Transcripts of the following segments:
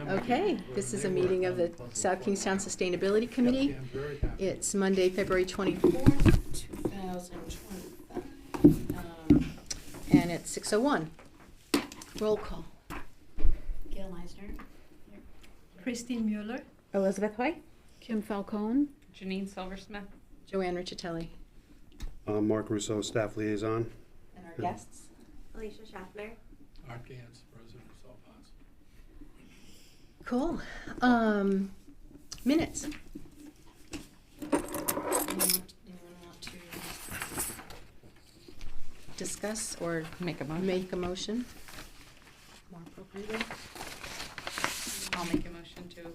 Okay, this is a meeting of the South Kingstown Sustainability Committee. It's Monday, February 24th, 2025, and it's 6:01. Roll call. Gail Meisner. Christine Mueller. Elizabeth Hoy. Kim Falcone. Janine Silversmith. Joanne Riccitelli. Mark Russo, staff liaison. And our guests. Alicia Schaffner. Art Gans, president of Salt Ponds. Cool. Minutes. Anyone want to discuss or Make a motion. make a motion? More appropriately. I'll make a motion to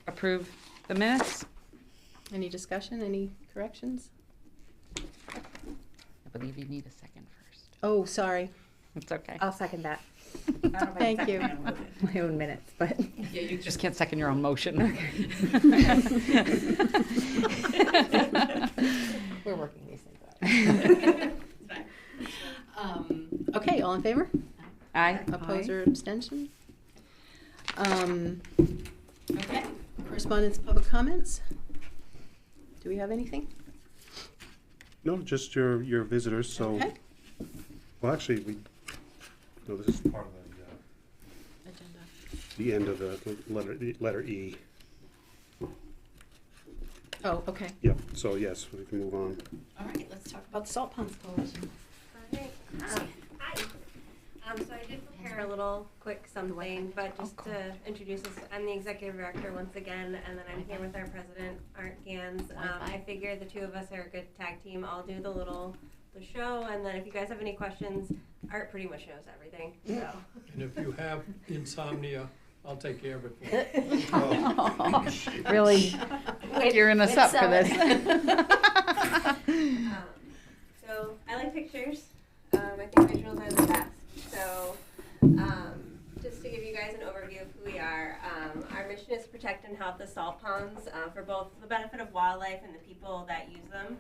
approve the minutes. Any discussion, any corrections? I believe you need a second first. Oh, sorry. It's okay. I'll second that. Thank you. My own minutes, but. Yeah, you just can't second your own motion. We're working these things out. Okay, all in favor? Aye. Oppose or abstention? Okay, correspondence, public comments? Do we have anything? No, just your visitors, so, Okay. well, actually, no, this is part of Agenda. the end of the letter E. Oh, okay. Yep, so yes, we can move on. All right, let's talk about the Salt Ponds Coalition. Hi. So I did prepare a little quick something, but just to introduce us, I'm the executive director once again, and then I'm here with our president, Art Gans. I figure the two of us are a good tag team. I'll do the show, and then if you guys have any questions, Art pretty much knows everything. So. And if you have insomnia, I'll take care of it for you. Really gearing us up for this. So I like pictures. I think visuals are the best. So just to give you guys an overview of who we are, our mission is to protect and help the salt ponds for both the benefit of wildlife and the people that use them.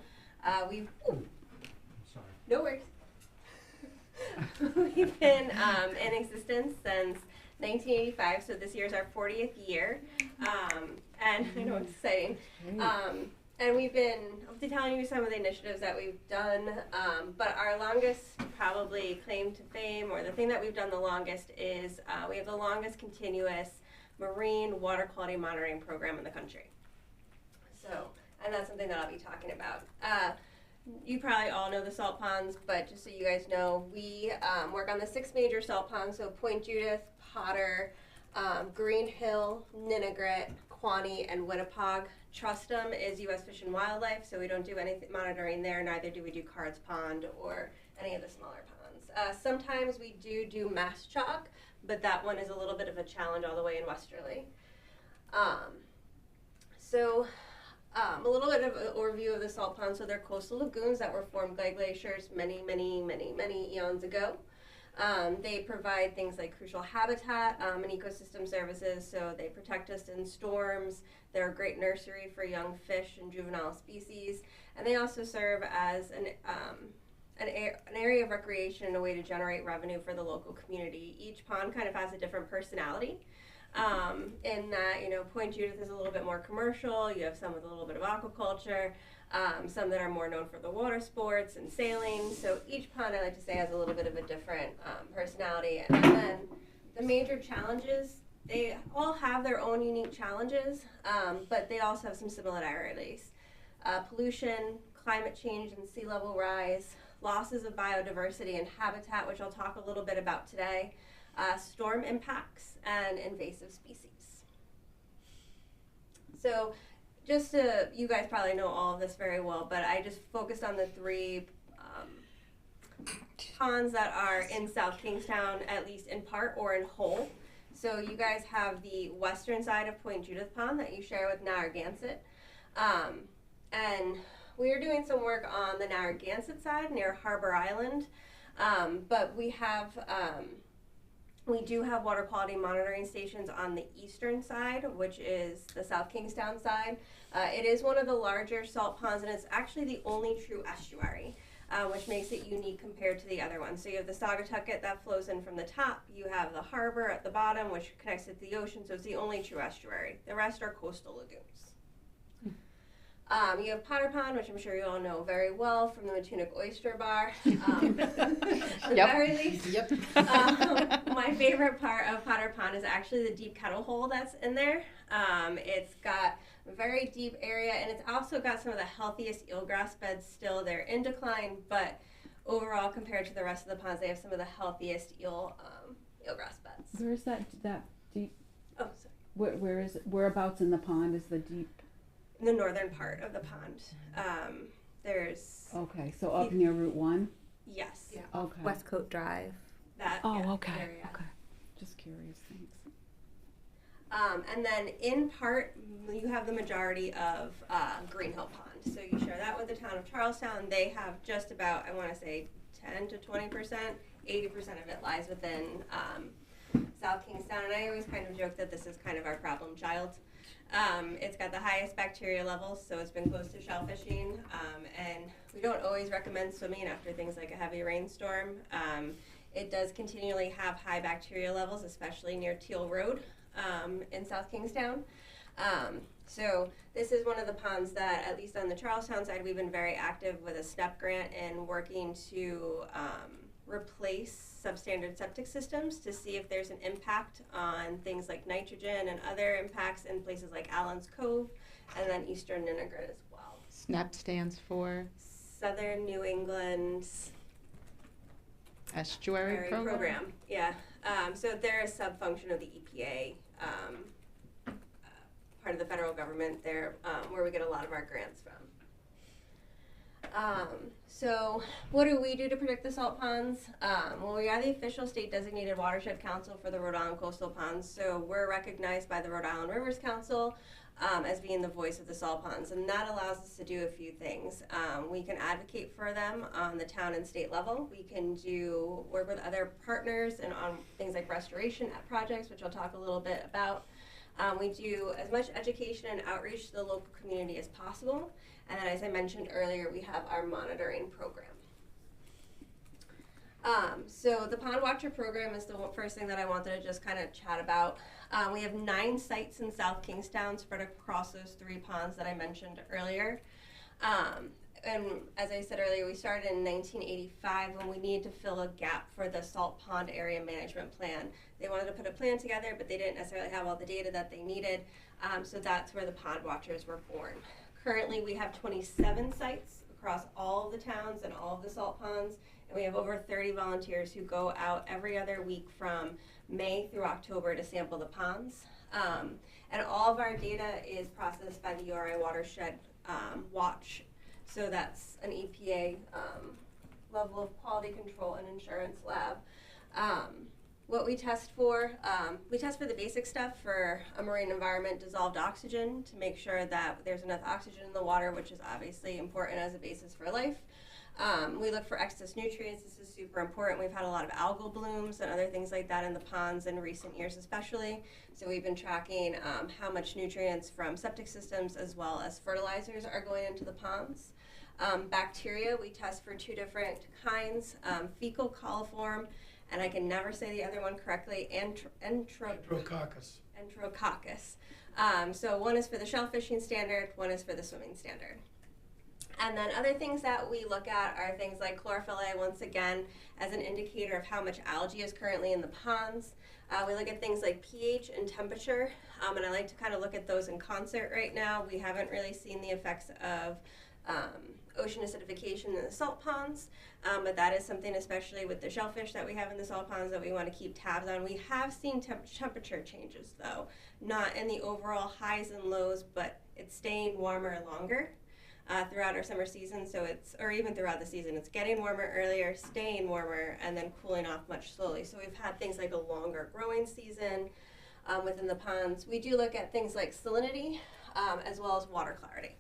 No worries. We've been in existence since 1985, so this year is our 40th year, and I know it's exciting. And we've been, I'll be telling you some of the initiatives that we've done, but our longest probably claim to fame, or the thing that we've done the longest, is we have the longest continuous marine water quality monitoring program in the country. So, and that's something that I'll be talking about. You probably all know the salt ponds, but just so you guys know, we work on the 6 major salt ponds, so Point Judith, Potter, Green Hill, Ninigret, Quaney, and Winnipogue. Trustum is U.S. Fish and Wildlife, so we don't do anything monitoring there, neither do we do Cards Pond or any of the smaller ponds. Sometimes we do Mass Chalk, but that one is a little bit of a challenge all the way in Westerly. A little bit of an overview of the salt ponds. So they're coastal lagoons that were formed by glaciers many eons ago. They provide things like crucial habitat and ecosystem services, so they protect us in storms. They're a great nursery for young fish and juvenile species, and they also serve as an area of recreation and a way to generate revenue for the local community. Each pond kind of has a different personality. In that, Point Judith is a little bit more commercial. You have some with a little bit of aquaculture, some that are more known for the water sports and sailing. So each pond, I like to say, has a little bit of a different personality. And then the major challenges, they all have their own unique challenges, but they also have some similarities. Pollution, climate change and sea level rise, losses of biodiversity and habitat, which I'll talk a little bit about today, storm impacts, and invasive species. So just to, you guys probably know all of this very well, but I just focused on the 3 ponds that are in South Kingstown, at least in part or in whole. So you guys have the western side of Point Judith Pond that you share with Narragansett. And we are doing some work on the Narragansett side near Harbor Island, but we do have water quality monitoring stations on the eastern side, which is the South Kingstown side. It is one of the larger salt ponds, and it's actually the only true estuary. which makes it unique compared to the other ones. So you have the Saugatucket that flows in from the top. You have the harbor at the bottom, which connects it to the ocean, so it's the only true estuary. The rest are coastal lagoons. You have Potter Pond, which I'm sure you all know very well from the Matunic Oyster Bar. At the very least. Yep. My favorite part of Potter Pond is actually the deep kettle hole that's in there. It's got a very deep area, and it's also got some of the healthiest eelgrass beds still. They're in decline, but overall, compared to the rest of the ponds, they have some of the healthiest eelgrass beds. Where is that deep, Oh, sorry. where is it, whereabouts in the pond is the deep? In the northern part of the pond. There's, Okay, so up near Route 1? yes, Okay. Westcote Drive. that Oh, yeah, okay, area. okay. Just curious, thanks. And then in part, you have the majority of Green Hill Pond. So you share that with the town of Charlestown. They have just about, I want to say, 10 to 20%. 80% of it lies within South Kingstown. And I always kind of joke that this is kind of our problem child. It's got the highest bacteria levels, so it's been close to shellfishing. And we don't always recommend swimming after things like a heavy rainstorm. It does continually have high bacteria levels, especially near Teal Road in South Kingstown. So this is one of the ponds that, at least on the Charlestown side, we've been very active with a SNEP grant and working to replace substandard septic systems to see if there's an impact on things like nitrogen and other impacts in places like Allen's Cove and then Eastern Ninigret as well. SNEP stands for Southern New England Estuary Area Program. Yeah. So they're a sub-function of the EPA, part of the federal government. They're where we get a lot of our grants from. So what do we do to protect the salt ponds? Well, we are the official state designated watershed council for the Rhode Island coastal ponds. So we're recognized by the Rhode Island Rivers Council as being the voice of the salt ponds. And that allows us to do a few things. We can advocate for them on the town and state level. We can work with other partners and on things like restoration projects, which I'll talk a little bit about. We do as much education and outreach to the local community as possible. And then, as I mentioned earlier, we have our monitoring program. So the Pond Watcher program is the first thing that I wanted to just kind of chat about. We have 9 sites in South Kingstown spread across those 3 ponds that I mentioned earlier. And as I said earlier, we started in 1985 when we needed to fill a gap for the Salt Pond Area Management Plan. They wanted to put a plan together, but they didn't necessarily have all the data that they needed. So that's where the Pond Watchers were born. Currently, we have 27 sites across all of the towns and all of the salt ponds, and we have over 30 volunteers who go out every other week from May through October to sample the ponds. And all of our data is processed by the URI Watershed Watch. So that's an EPA level of quality control and insurance lab. What we test for the basic stuff for a marine environment, dissolved oxygen, to make sure that there's enough oxygen in the water, which is obviously important as a basis for life. We look for excess nutrients. This is super important. We've had a lot of algal blooms and other things like that in the ponds in recent years especially. So we've been tracking how much nutrients from septic systems as well as fertilizers are going into the ponds. Bacteria, we test for 2 different kinds, fecal coliform, and I can never say the other one correctly, Enterococcus. Enterococcus. So one is for the shellfishing standard, one is for the swimming standard. And then other things that we look at are things like chlorophyll A, once again, as an indicator of how much algae is currently in the ponds. We look at things like pH and temperature, and I like to kind of look at those in concert right now. We haven't really seen the effects of ocean acidification in the salt ponds, but that is something, especially with the shellfish that we have in the salt ponds, that we want to keep tabs on. We have seen temperature changes, though, not in the overall highs and lows, but it's staying warmer longer throughout our summer season. So or even throughout the season, it's getting warmer earlier, staying warmer, and then cooling off much slowly. So we've had things like a longer growing season within the ponds. We do look at things like salinity as well as water clarity.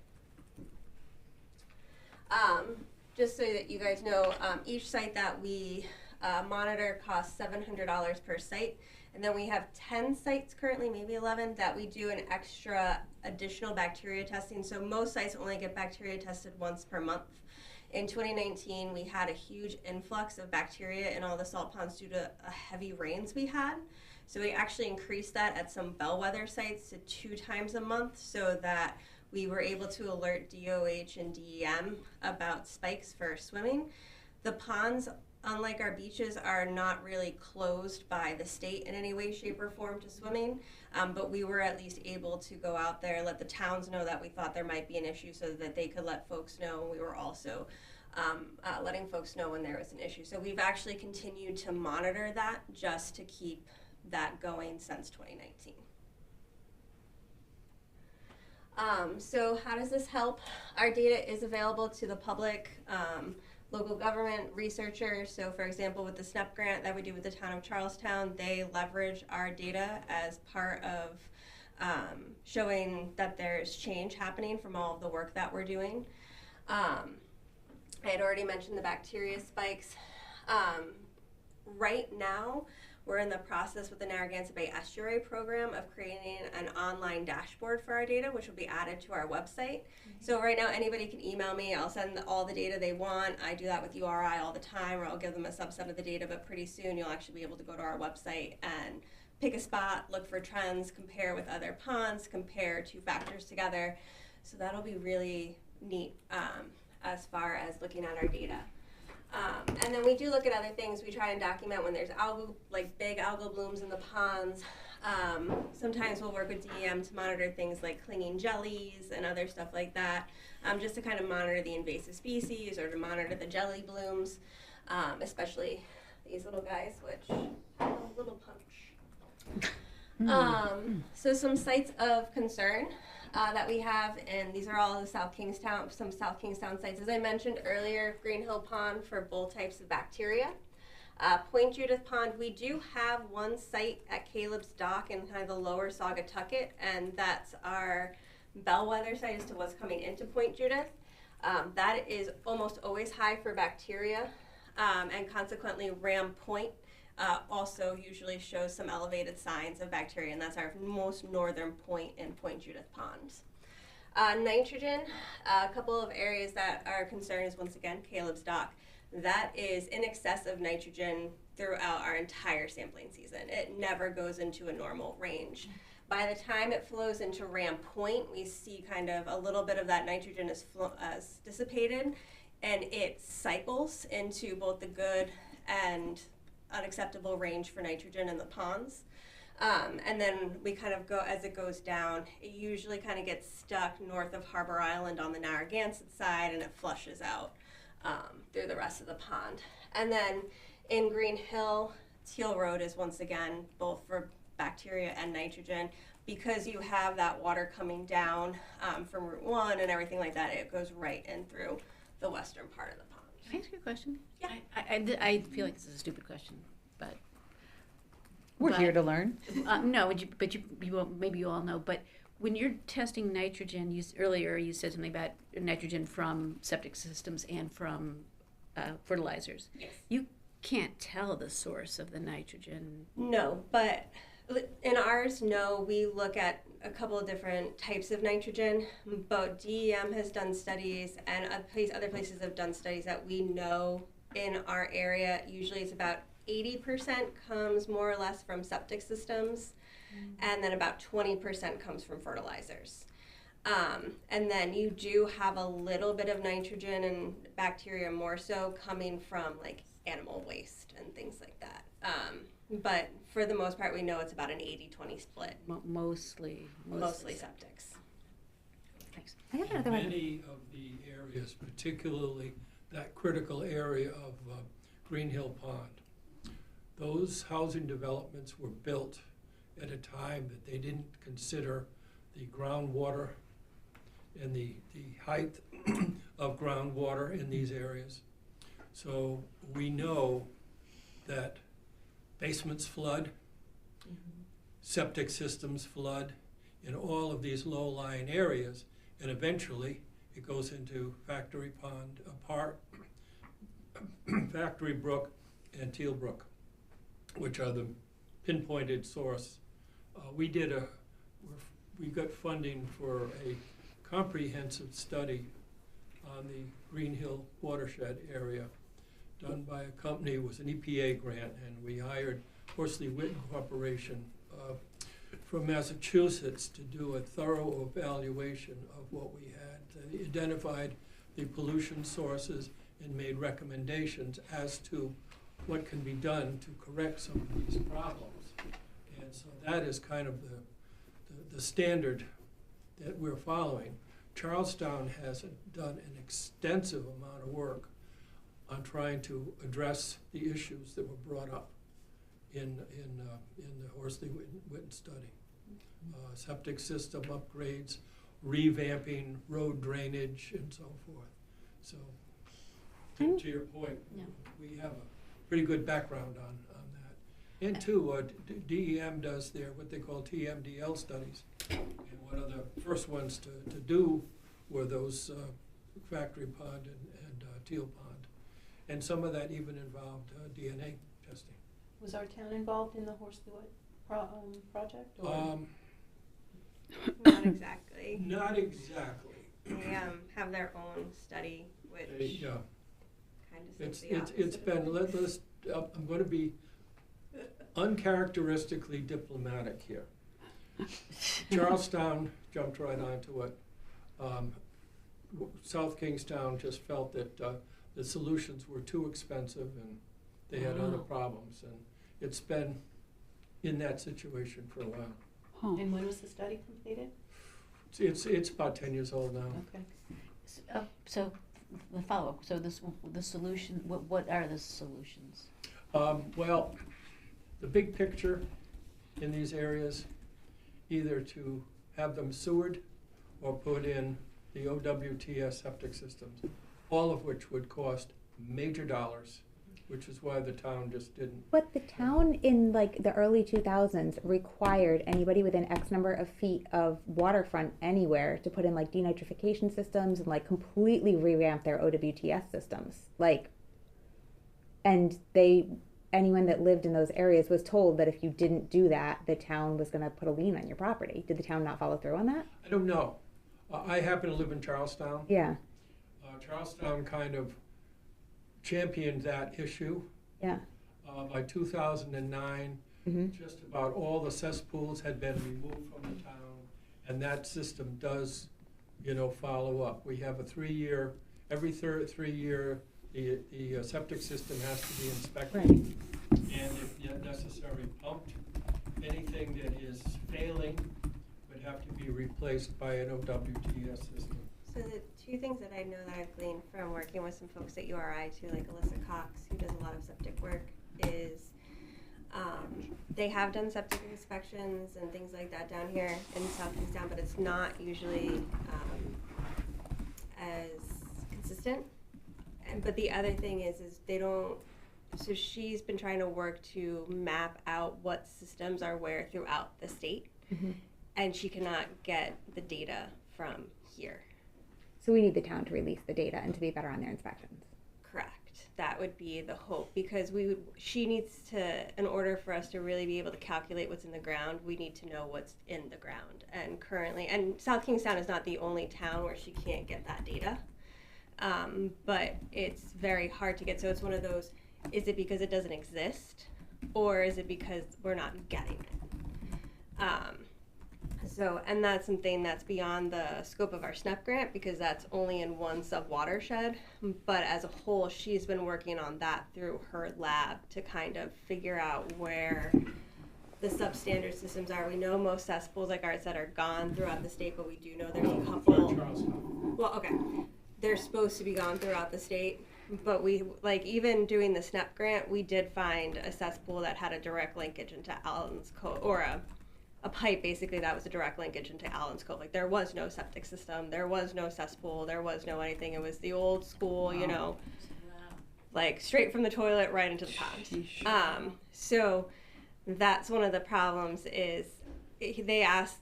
Just so that you guys know, each site that we monitor costs $700 per site. And then we have 10 sites currently, maybe 11, that we do an extra additional bacteria testing. So most sites only get bacteria tested once per month. In 2019, we had a huge influx of bacteria in all the salt ponds due to heavy rains we had. So we actually increased that at some bellwether sites to 2 times a month so that we were able to alert DOH and DEM about spikes for swimming. The ponds, unlike our beaches, are not really closed by the state in any way, shape, or form to swimming, but we were at least able to go out there, let the towns know that we thought there might be an issue so that they could let folks know. We were also letting folks know when there was an issue. So we've actually continued to monitor that just to keep that going since 2019. So how does this help? Our data is available to the public, local government, researchers. So for example, with the SNEP grant that we do with the town of Charlestown, they leverage our data as part of showing that there's change happening from all of the work that we're doing. I had already mentioned the bacteria spikes. Right now, we're in the process with the Narragansett Bay Estuary Program of creating an online dashboard for our data, which will be added to our website. So right now, anybody can email me. I'll send all the data they want. I do that with URI all the time, or I'll give them a subset of the data, but pretty soon you'll actually be able to go to our website and pick a spot, look for trends, compare with other ponds, compare 2 factors together. So that'll be really neat as far as looking at our data. And then we do look at other things. We try and document when there's algal, like big algal blooms in the ponds. Sometimes we'll work with DEM to monitor things like clinging jellies and other stuff like that, just to kind of monitor the invasive species or to monitor the jelly blooms, especially these little guys, which have a little punch. So some sites of concern that we have, and these are all the South Kingstown, some South Kingstown sites. As I mentioned earlier, Green Hill Pond for both types of bacteria. Point Judith Pond, we do have one site at Caleb's Dock in kind of the lower Saugatucket, and that's our bellwether site as to what's coming into Point Judith. That is almost always high for bacteria, and consequently Ram Point also usually shows some elevated signs of bacteria, and that's our most northern point in Point Judith Ponds. Nitrogen, a couple of areas that are concerned is once again Caleb's Dock. That is in excess of nitrogen throughout our entire sampling season. It never goes into a normal range. By the time it flows into Ram Point, we see kind of a little bit of that nitrogen is dissipated, and it cycles into both the good and unacceptable range for nitrogen in the ponds. And then we kind of go, as it goes down, it usually kind of gets stuck north of Harbor Island on the Narragansett side, and it flushes out through the rest of the pond. And then in Green Hill, Teal Road is once again both for bacteria and nitrogen. Because you have that water coming down from Route 1 and everything like that, it goes right in through the western part of the pond. Can I ask you a question? Yeah. I feel like this is a stupid question, but. We're but- here to learn. No, but you won't, maybe you all know, but when you're testing nitrogen, earlier you said something about nitrogen from septic systems and from fertilizers. Yes. You can't tell the source of the nitrogen. No, but in ours, no, we look at a couple of different types of nitrogen. But DEM has done studies, and other places have done studies that we know in our area. Usually it's about 80% comes more or less from septic systems, and then about 20% comes from fertilizers. And then you do have a little bit of nitrogen and bacteria more so coming from like animal waste and things like that. But for the most part, we know it's about an 80-20 split. Mostly Septics. Thanks. I have another one. Many of the areas, particularly that critical area of Green Hill Pond, those housing developments were built at a time that they didn't consider the groundwater and the height of groundwater in these areas. So we know that basements flood, septic systems flood in all of these low-lying areas, and eventually it goes into Factory Pond, Factory Brook and Teal Brook, which are the pinpointed source. We got funding for a comprehensive study on the Green Hill watershed area, done by a company, it was an EPA grant, and we hired Horsley Witten Corporation from Massachusetts to do a thorough evaluation of what we had. They identified the pollution sources and made recommendations as to what can be done to correct some of these problems. And so that is kind of the standard that we're following. Charlestown has done an extensive amount of work on trying to address the issues that were brought up in the Horsley Witten study. Septic system upgrades, revamping road drainage, and so forth. So, to your point, Yeah. we have a pretty good background on that. And two, DEM does what they call TMDL studies. And one of the first ones to do were those Factory Pond and Teal Pond. And some of that even involved DNA testing. Was our town involved in the Horsley project? Or? Not exactly. Not exactly. They have their own study, which Yeah. kind of says the It's opposite. been, I'm going to be uncharacteristically diplomatic here. Charlestown jumped right onto it. South Kingstown just felt that the solutions were too expensive and they had other problems. And it's been in that situation for a while. Huh. And when was the study completed? It's about 10 years old now. Okay. So the follow-up, so the solution, what are the solutions? Well, the big picture in these areas, either to have them sewered or put in the OWTS septic systems, all of which would cost major dollars, which is why the town just didn't. But the town in like the early 2000s required anybody within X number of feet of waterfront anywhere to put in like denitrification systems and like completely revamp their OWTS systems. Like, and anyone that lived in those areas was told that if you didn't do that, the town was going to put a lien on your property. Did the town not follow through on that? I don't know. I happen to live in Charlestown. Yeah, Charlestown kind of championed that issue. yeah. By 2009, just about all the cesspools had been removed from the town, and that system does, follow up. We have a 3-year, every 3 year, the septic system has to be inspected, Right. and if necessary, pumped. Anything that is failing would have to be replaced by an OWTS system. So the two things that I know that I've gleaned from working with some folks at URI too, like Alyssa Cox, who does a lot of septic work, is they have done septic inspections and things like that down here in South Kingstown, but it's not usually as consistent. But the other thing is they don't. So she's been trying to work to map out what systems are where throughout the state, and she cannot get the data from here. So we need the town to release the data and to be better on their inspections. Correct. That would be the hope, because she needs to, in order for us to really be able to calculate what's in the ground, we need to know what's in the ground. And currently, and South Kingstown is not the only town where she can't get that data, but it's very hard to get. So it's one of those, is it because it doesn't exist, or is it because we're not getting it? So, and that's something that's beyond the scope of our SNEP grant, because that's only in one sub-watershed. But as a whole, she's been working on that through her lab to kind of figure out where the substandard systems are. We know most cesspools, like Art said, are gone throughout the state, but we do know there's a couple. Well, okay, they're supposed to be gone throughout the state. But we, like, even doing the SNEP grant, we did find a cesspool that had a direct linkage into Allen's Cove, or a pipe basically that was a direct linkage into Allen's Cove. Like, there was no septic system, there was no cesspool, there was no anything. It was the old school, like straight from the toilet right into the pond. So that's one of the problems is they asked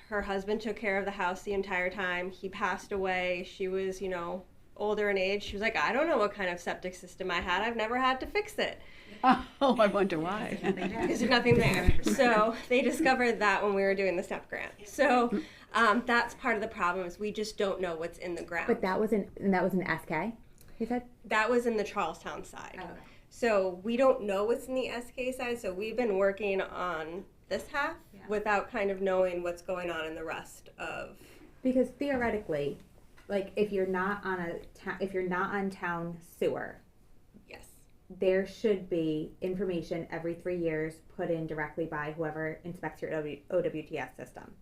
her husband took care of the house the entire time. He passed away. She was, older in age. She was like, I don't know what kind of septic system I had. I've never had to fix it. Oh, I wonder why. Because there's nothing there. So they discovered that when we were doing the SNEP grant. So That's part of the problem is we just don't know what's in the ground. But that was an SK, you said? That was in the Charlestown side. So we don't know what's in the SK side, so we've been working on this half without kind of knowing what's going on in the rest of. Because theoretically, like if you're not on town sewer, Yes. there should be information every 3 years put in directly by whoever inspects your OWTS system.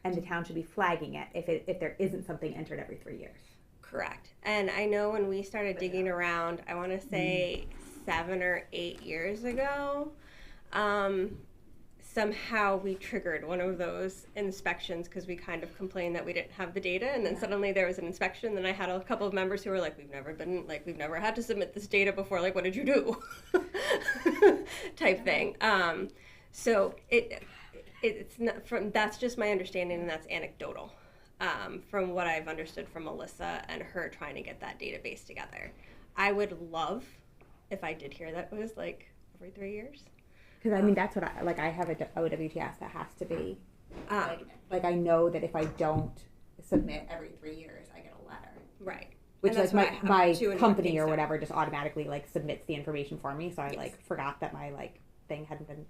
And the town should be flagging it if there isn't something entered every 3 years. Correct. And I know when we started digging around, I want to say 7 or 8 years ago, somehow we triggered one of those inspections because we kind of complained that we didn't have the data, and then suddenly there was an inspection. Then I had a couple of members who were like, we've never had to submit this data before, like, what did you do? Type thing. So it's not that's just my understanding, and that's anecdotal. From what I've understood from Melissa and her trying to get that database together. I would love if I did hear that it was like every 3 years. Because I mean, that's what I have a OWTS that has to be, like I know that if I don't submit every 3 years, I get a letter. Right. Which And like that's my two in company or Northeast. whatever just automatically like submits the information for me. So I Yes. like forgot that my like thing hadn't been,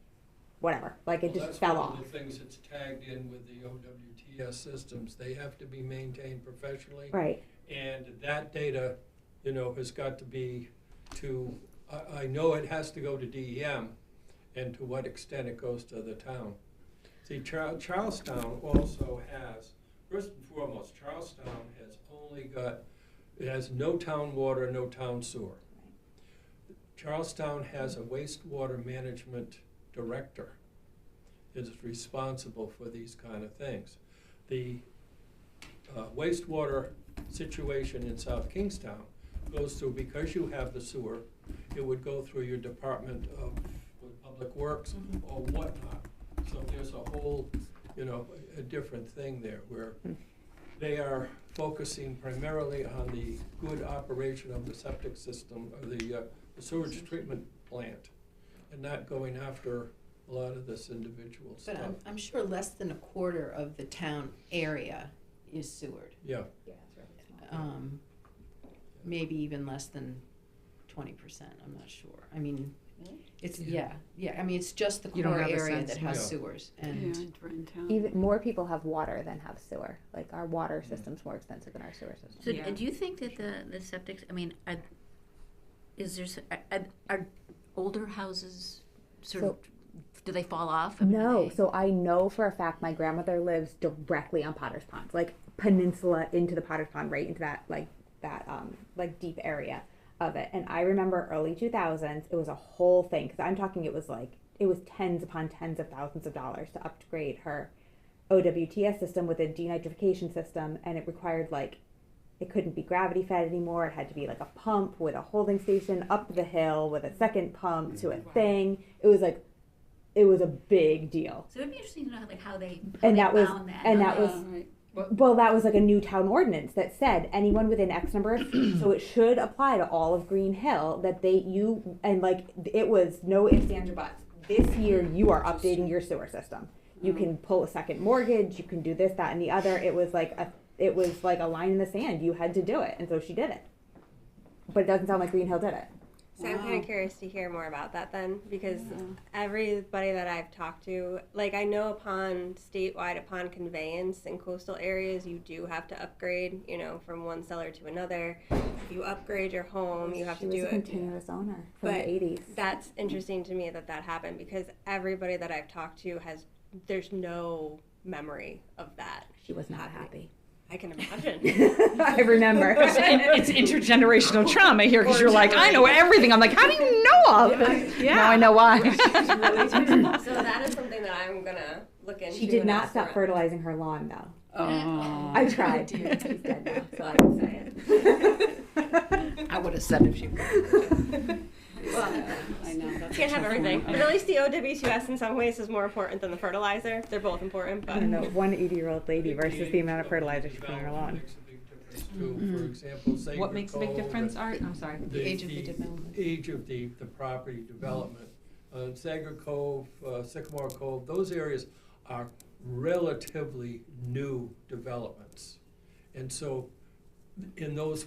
whatever. Like it Well, just fell that's off. one of the things that's tagged in with the OWTS systems. They have to be maintained professionally. Right. And that data, has got to be I know it has to go to DEM, and to what extent it goes to the town. See, Charlestown also has, first and foremost, Charlestown has no town water, no town sewer. Charlestown has a wastewater management director that is responsible for these kind of things. The wastewater situation in South Kingstown goes through, because you have the sewer, it would go through your Department of Public Works or whatnot. So there's a whole, a different thing there where they are focusing primarily on the good operation of the septic system, or the sewage treatment plant, and not going after a lot of this individual But stuff. I'm sure less than a quarter of the town area is sewered. Yeah, Yeah, it's really small. Maybe even less than 20%, I'm not sure. I mean, it's, Yeah. I mean, it's just the You don't core have a area sense. that has Yeah. sewers. And in town. Even more people have water than have sewer. Like our water system's more expensive than our sewer system. So Yeah. do you think that the septics, I mean, are older houses sort of, do they fall off? I mean, No, they- so I know for a fact my grandmother lives directly on Potter's Pond, like peninsula into the Potter's Pond, right into that like deep area of it. And I remember early 2000s, it was a whole thing, because I'm talking it was tens upon tens of thousands of dollars to upgrade her OWTS system with a denitrification system, and it required it couldn't be gravity fed anymore. It had to be like a pump with a holding station up the hill with a second pump to a thing. It was a big deal. So it'd be interesting to know how they And that was found that. and that was Right. well, that was like a new town ordinance that said anyone within X number of feet. So it should apply to all of Green Hill that it was no ifs, ands, or buts. This year you are updating your sewer system. You can pull a second mortgage. You can do this, that, and the other. It was like a line in the sand. You had to do it, and so she did it. But it doesn't sound like Green Hill did it. So I'm kind of curious to hear more about that then, because everybody that I've talked to, I know upon conveyance in coastal areas, you do have to upgrade, from one cellar to another. If you upgrade your home, you have She to was do a it. continuous owner from But the 80s. That's interesting to me that happened, because everybody that I've talked to there's no memory of that. She was not happening. happy. I can imagine. I remember. It's intergenerational trauma here because you're like, I know everything. I'm like, how do you know all this? Yeah. Now I know why. So that is something that I'm gonna look into. She did and not ask stop around. fertilizing her lawn, though. Oh. I tried. She's dead now, so I can say it. I would have said if she were. I know. That's Can't a have tough everything. one. But at least the OWTS in some ways is more important than the fertilizer. They're both important, I but don't know, one 80-year-old lady versus the amount of fertilizer she put on her lawn. Makes a big difference too. For example, Sanger What makes a big Cove, difference, Art? I'm sorry. The age of the development. Age of the property development. Sanger Cove, Sycamore Cove, those areas are relatively new developments. And so in those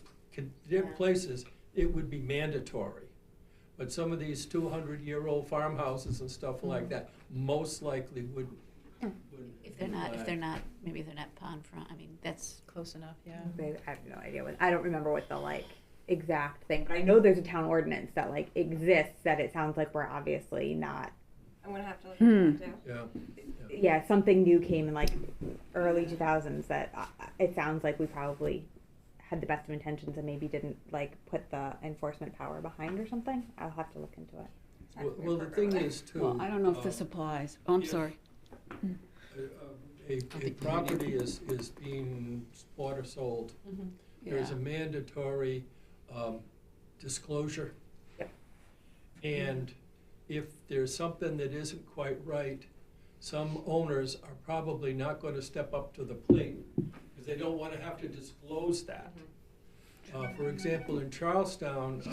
places, it would be mandatory. But some of these 200-year-old farmhouses and stuff like that most likely wouldn't. If they're not, maybe they're not pond front, I mean, that's, Close enough, yeah. I have no idea what, I don't remember what the like exact thing, but I know there's a town ordinance that like exists that it sounds like we're obviously not. I'm gonna have to look at that too. Yeah. Yeah, something new came in like early 2000s that it sounds like we probably had the best of intentions and maybe didn't like put the enforcement power behind or something. I'll have to look into it. Well, the thing is too. Well, I don't know if this applies. Oh, I'm if- sorry. A property is being bought or sold. There's a mandatory disclosure. Yep. And if there's something that isn't quite right, some owners are probably not going to step up to the plate because they don't want to have to disclose that. For example, in Charlestown,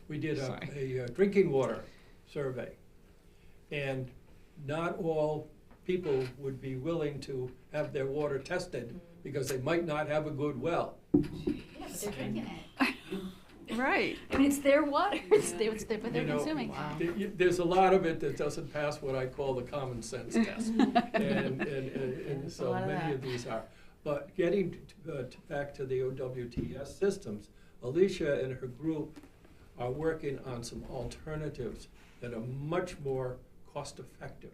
we did a drinking water survey. And not all people would be willing to have their water tested because they might not have a good well. yeah, but they're drinking it. Right. I mean, it's their water, it's what they're You know, consuming. There's a lot of it that doesn't pass what I call the common sense test. And so lot of many that. of these are. But getting back to the OWTS systems, Alicia and her group are working on some alternatives that are much more cost-effective.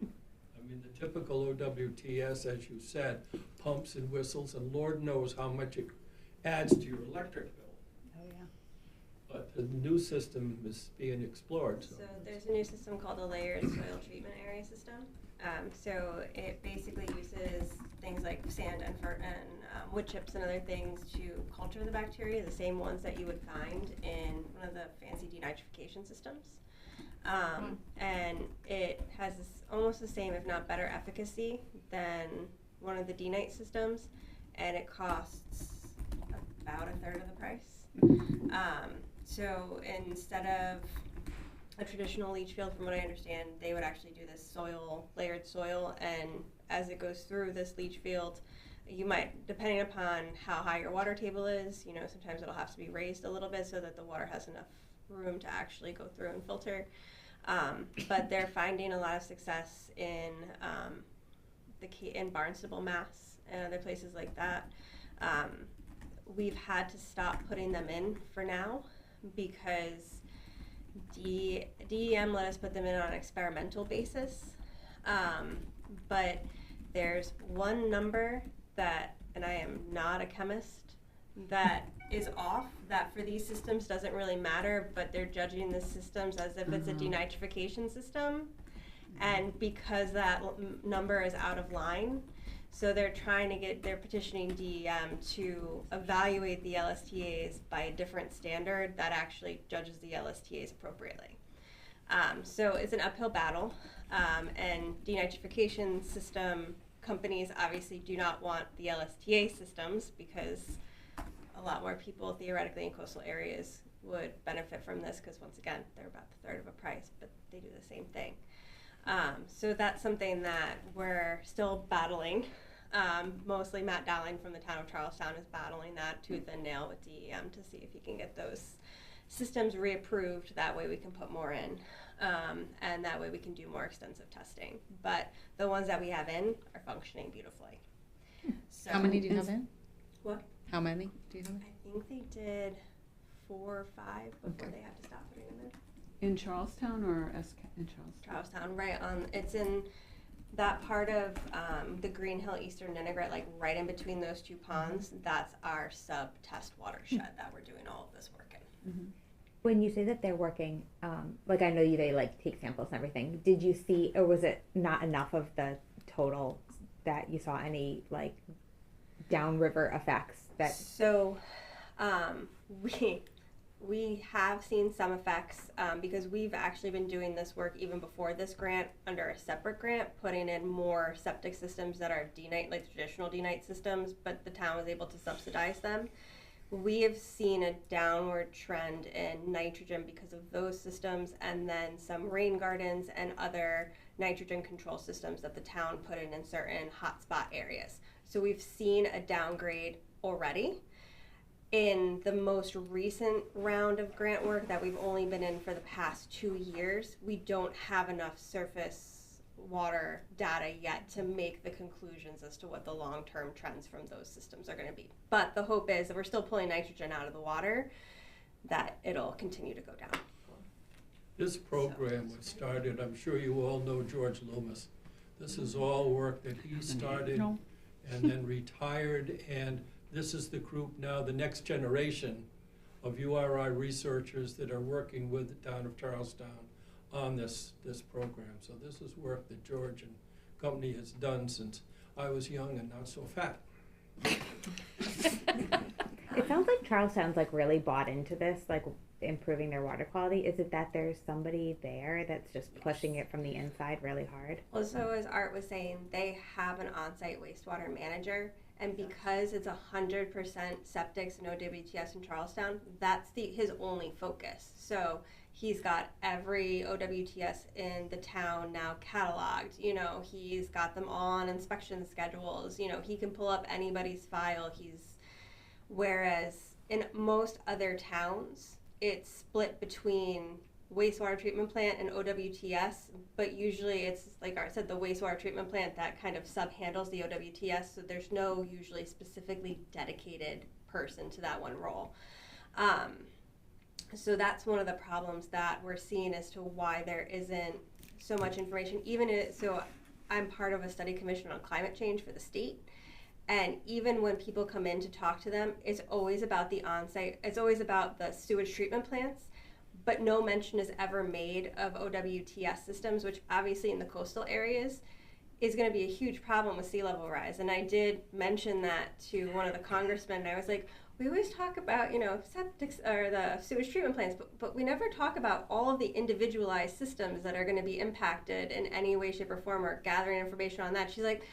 I mean, the typical OWTS, as you said, pumps and whistles, and Lord knows how much it adds to your electric bill. Oh, yeah. But the new system is being explored, so. So there's a new system called the layered soil treatment area system. So it basically uses things like sand and wood chips and other things to culture the bacteria, the same ones that you would find in one of the fancy denitrification systems. And it has almost the same, if not better, efficacy than one of the denite systems, and it costs about a third of the price. So instead of a traditional leach field, from what I understand, they would actually do this layered soil, and as it goes through this leach field, you might, depending upon how high your water table is, sometimes it'll have to be raised a little bit so that the water has enough room to actually go through and filter. But they're finding a lot of success in Barnstable, Mass, and other places like that. We've had to stop putting them in for now because DEM let us put them in on an experimental basis. But there's one number that, and I am not a chemist, that is off, that for these systems doesn't really matter, but they're judging the systems as if it's a denitrification system. And because that number is out of line, so they're petitioning DEM to evaluate the LSTAs by a different standard that actually judges the LSTAs appropriately. So it's an uphill battle, and denitrification system companies obviously do not want the LSTA systems because a lot more people theoretically in coastal areas would benefit from this because once again, they're about the third of a price, but they do the same thing. So that's something that we're still battling. Mostly Matt Dowling from the town of Charlestown is battling that tooth and nail with DEM to see if he can get those systems reapproved. That way we can put more in, and that way we can do more extensive testing. But the ones that we have in are functioning beautifully. So How many do you have in? What? How many do you have? I think they did 4 or 5 before they had to stop putting them in. In Charlestown or in Charlestown? Charlestown, right on. It's in that part of the Green Hill Eastern Ninigret, like right in between those two ponds. That's our sub-test watershed that we're doing all of this work in. When you say that they're working, like I know they like take samples and everything. Did you see, or was it not enough of the total that you saw any like downriver effects? That So we have seen some effects because we've actually been doing this work even before this grant under a separate grant, putting in more septic systems that are denite, like traditional denite systems, but the town was able to subsidize them. We have seen a downward trend in nitrogen because of those systems, and then some rain gardens and other nitrogen control systems that the town put in certain hotspot areas. So we've seen a downgrade already. In the most recent round of grant work that we've only been in for the past 2 years, we don't have enough surface water data yet to make the conclusions as to what the long-term trends from those systems are going to be. But the hope is that we're still pulling nitrogen out of the water, that it'll continue to go down. This program was started, I'm sure you all know George Loomis. This is all work that he started No. and then retired, and this is the group now, the next generation of URI researchers that are working with the town of Charlestown on this program. So this is work that George and company has done since I was young and not so fat. It sounds like Charlestown's like really bought into this, like improving their water quality. Is it that there's somebody there that's just pushing it from the inside really hard? Well, so as Art was saying, they have an on-site wastewater manager, and because it's 100% septics and OWTS in Charlestown, that's his only focus. So he's got every OWTS in the town now cataloged. You know, he's got them all on inspection schedules. You know, he can pull up anybody's file. Whereas in most other towns, it's split between wastewater treatment plant and OWTS, but usually it's, like Art said, the wastewater treatment plant that kind of sub-handles the OWTS, so there's no usually specifically dedicated person to that one role. So that's one of the problems that we're seeing as to why there isn't so much information. So I'm part of a study commission on climate change for the state, and even when people come in to talk to them, it's always about the on-site, it's always about the sewage treatment plants, but no mention is ever made of OWTS systems, which obviously in the coastal areas is going to be a huge problem with sea level rise. And I did mention that to one of the congressmen, and I was like, we always talk about, you know, septic or the sewage treatment plants, but we never talk about all of the individualized systems that are going to be impacted in any way, shape, or form, or gathering information on that. She's like,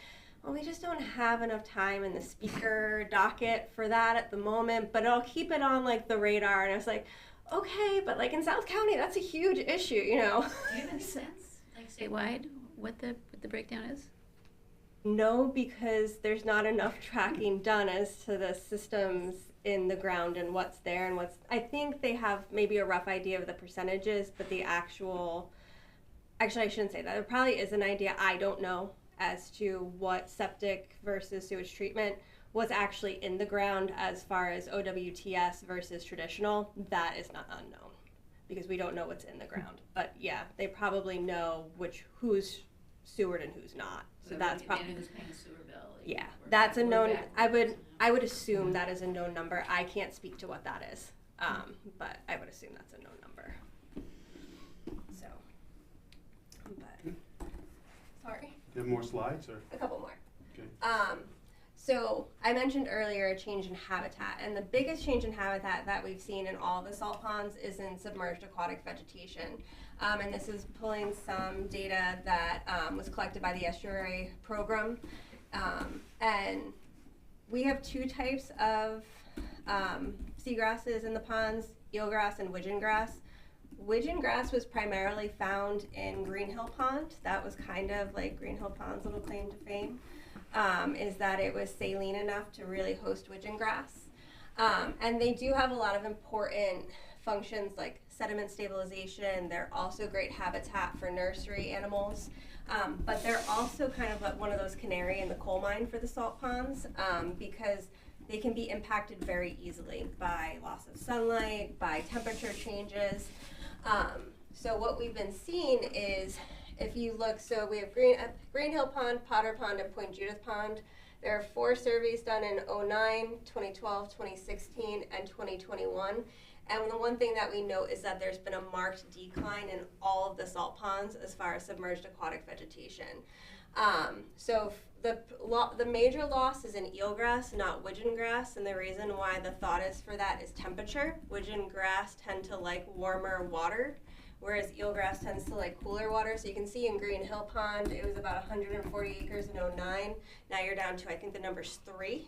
well, we just don't have enough time in the speaker docket for that at the moment, but I'll keep it on like the radar. And I was like, okay, but like in South County, that's a huge issue, you know. Do you have any sense, like statewide, what the breakdown is? No, because there's not enough tracking done as to the systems in the ground and what's there and what's. I think they have maybe a rough idea of the percentages, but the actually, I shouldn't say that. There probably is an idea. I don't know as to what septic versus sewage treatment was actually in the ground as far as OWTS versus traditional. That is not unknown because we don't know what's in the ground. But yeah, they probably know who's sewered and who's not. So that's probably who's paying a sewer bill. Yeah, that's a known. I would assume that is a known number. I can't speak to what that is, but I would assume that's a known number. So, but sorry. Do you have more slides, or? A couple more. Okay. So I mentioned earlier a change in habitat, and the biggest change in habitat that we've seen in all the salt ponds is in submerged aquatic vegetation. And this is pulling some data that was collected by the estuary program. And we have two types of seagrasses in the ponds, eelgrass and widgeon grass. Widgeon grass was primarily found in Green Hill Pond. That was kind of like Green Hill Pond's little claim to fame, is that it was saline enough to really host widgeon grass. And they do have a lot of important functions like sediment stabilization. They're also great habitat for nursery animals. But they're also kind of like one of those canary in the coal mine for the salt ponds, because they can be impacted very easily by loss of sunlight, by temperature changes. So what we've been seeing is, if you look, so we have Green Hill Pond, Potter Pond, and Point Judith Pond. There are 4 surveys done in 2009, 2012, 2016, and 2021. And the one thing that we note is that there's been a marked decline in all of the salt ponds as far as submerged aquatic vegetation. So the major loss is in eelgrass, not widgeon grass, and the reason why the thought is for that is temperature. Widgeon grass tend to like warmer water, whereas eelgrass tends to like cooler water. So you can see in Green Hill Pond, it was about 140 acres in 2009. Now you're down to, I think the number's 3.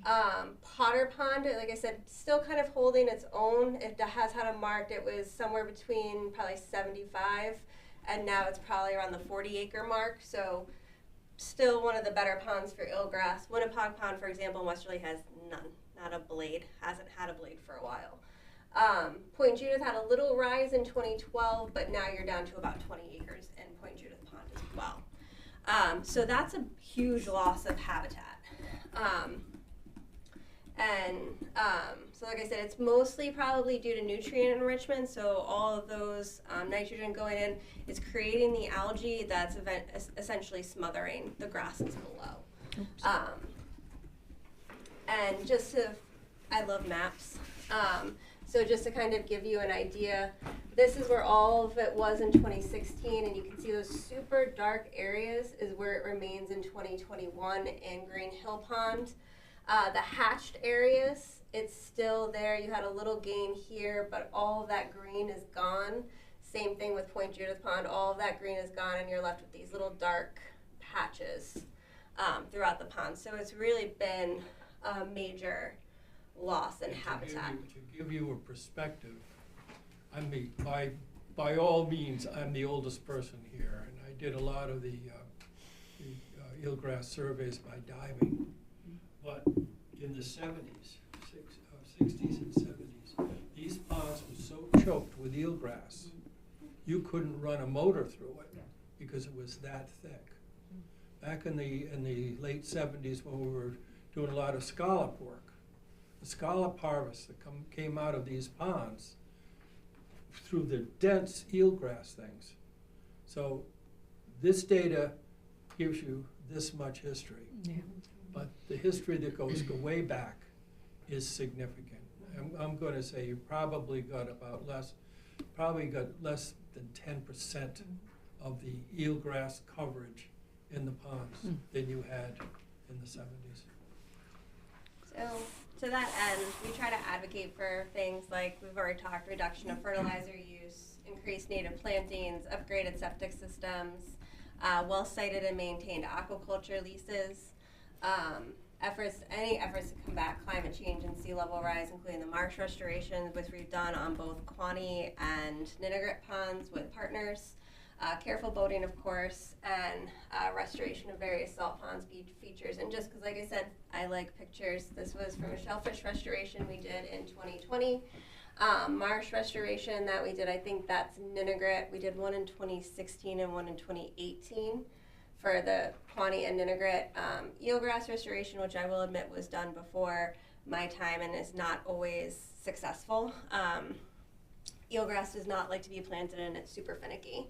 Potter Pond, like I said, still kind of holding its own. It has had a marked, it was somewhere between probably 75 and now it's probably around the 40-acre mark. So still one of the better ponds for eelgrass. Winnipogue Pond, for example, in Westerly has none, not a blade, hasn't had a blade for a while. Point Judith had a little rise in 2012, but now you're down to about 20 acres in Point Judith Pond as well. So that's a huge loss of habitat. So like I said, it's mostly probably due to nutrient enrichment. So all of those nitrogen going in is creating the algae that's essentially smothering the grasses below. And just to, I love maps. So just to kind of give you an idea, this is where all of it was in 2016, and you can see those super dark areas is where it remains in 2021 in Green Hill Pond. The hatched areas, it's still there. You had a little gain here, but all of that green is gone. Same thing with Point Judith Pond. All of that green is gone, and you're left with these little dark patches throughout the pond. So it's really been a major loss in habitat. To give you a perspective, by all means, I'm the oldest person here, and I did a lot of the eelgrass surveys by diving. But in the 70s, 60s and 70s, these ponds were so choked with eelgrass, you couldn't run a motor through it because it was that thick. Back in the late 70s, when we were doing a lot of scallop work, the scallop harvest that came out of these ponds through the dense eelgrass things. So this data gives you this much history. Yeah. But the history that goes way back is significant. I'm going to say you probably got less than 10% of the eelgrass coverage in the ponds than you had in the 70s. So to that end, we try to advocate for things like we've already talked, reduction of fertilizer use, increased native plantings, upgraded septic systems, well-sited and maintained aquaculture leases, any efforts to combat climate change and sea level rise, including the marsh restoration, which we've done on both Quaney and Ninigret ponds with partners, careful boating, of course, and restoration of various salt ponds features. And just because, like I said, I like pictures, this was from a shellfish restoration we did in 2020. Marsh restoration that we did, I think that's Ninigret. We did one in 2016 and one in 2018 for the Quaney and Ninigret. Eelgrass restoration, which I will admit was done before my time and is not always successful. Eelgrass does not like to be planted and it's super finicky.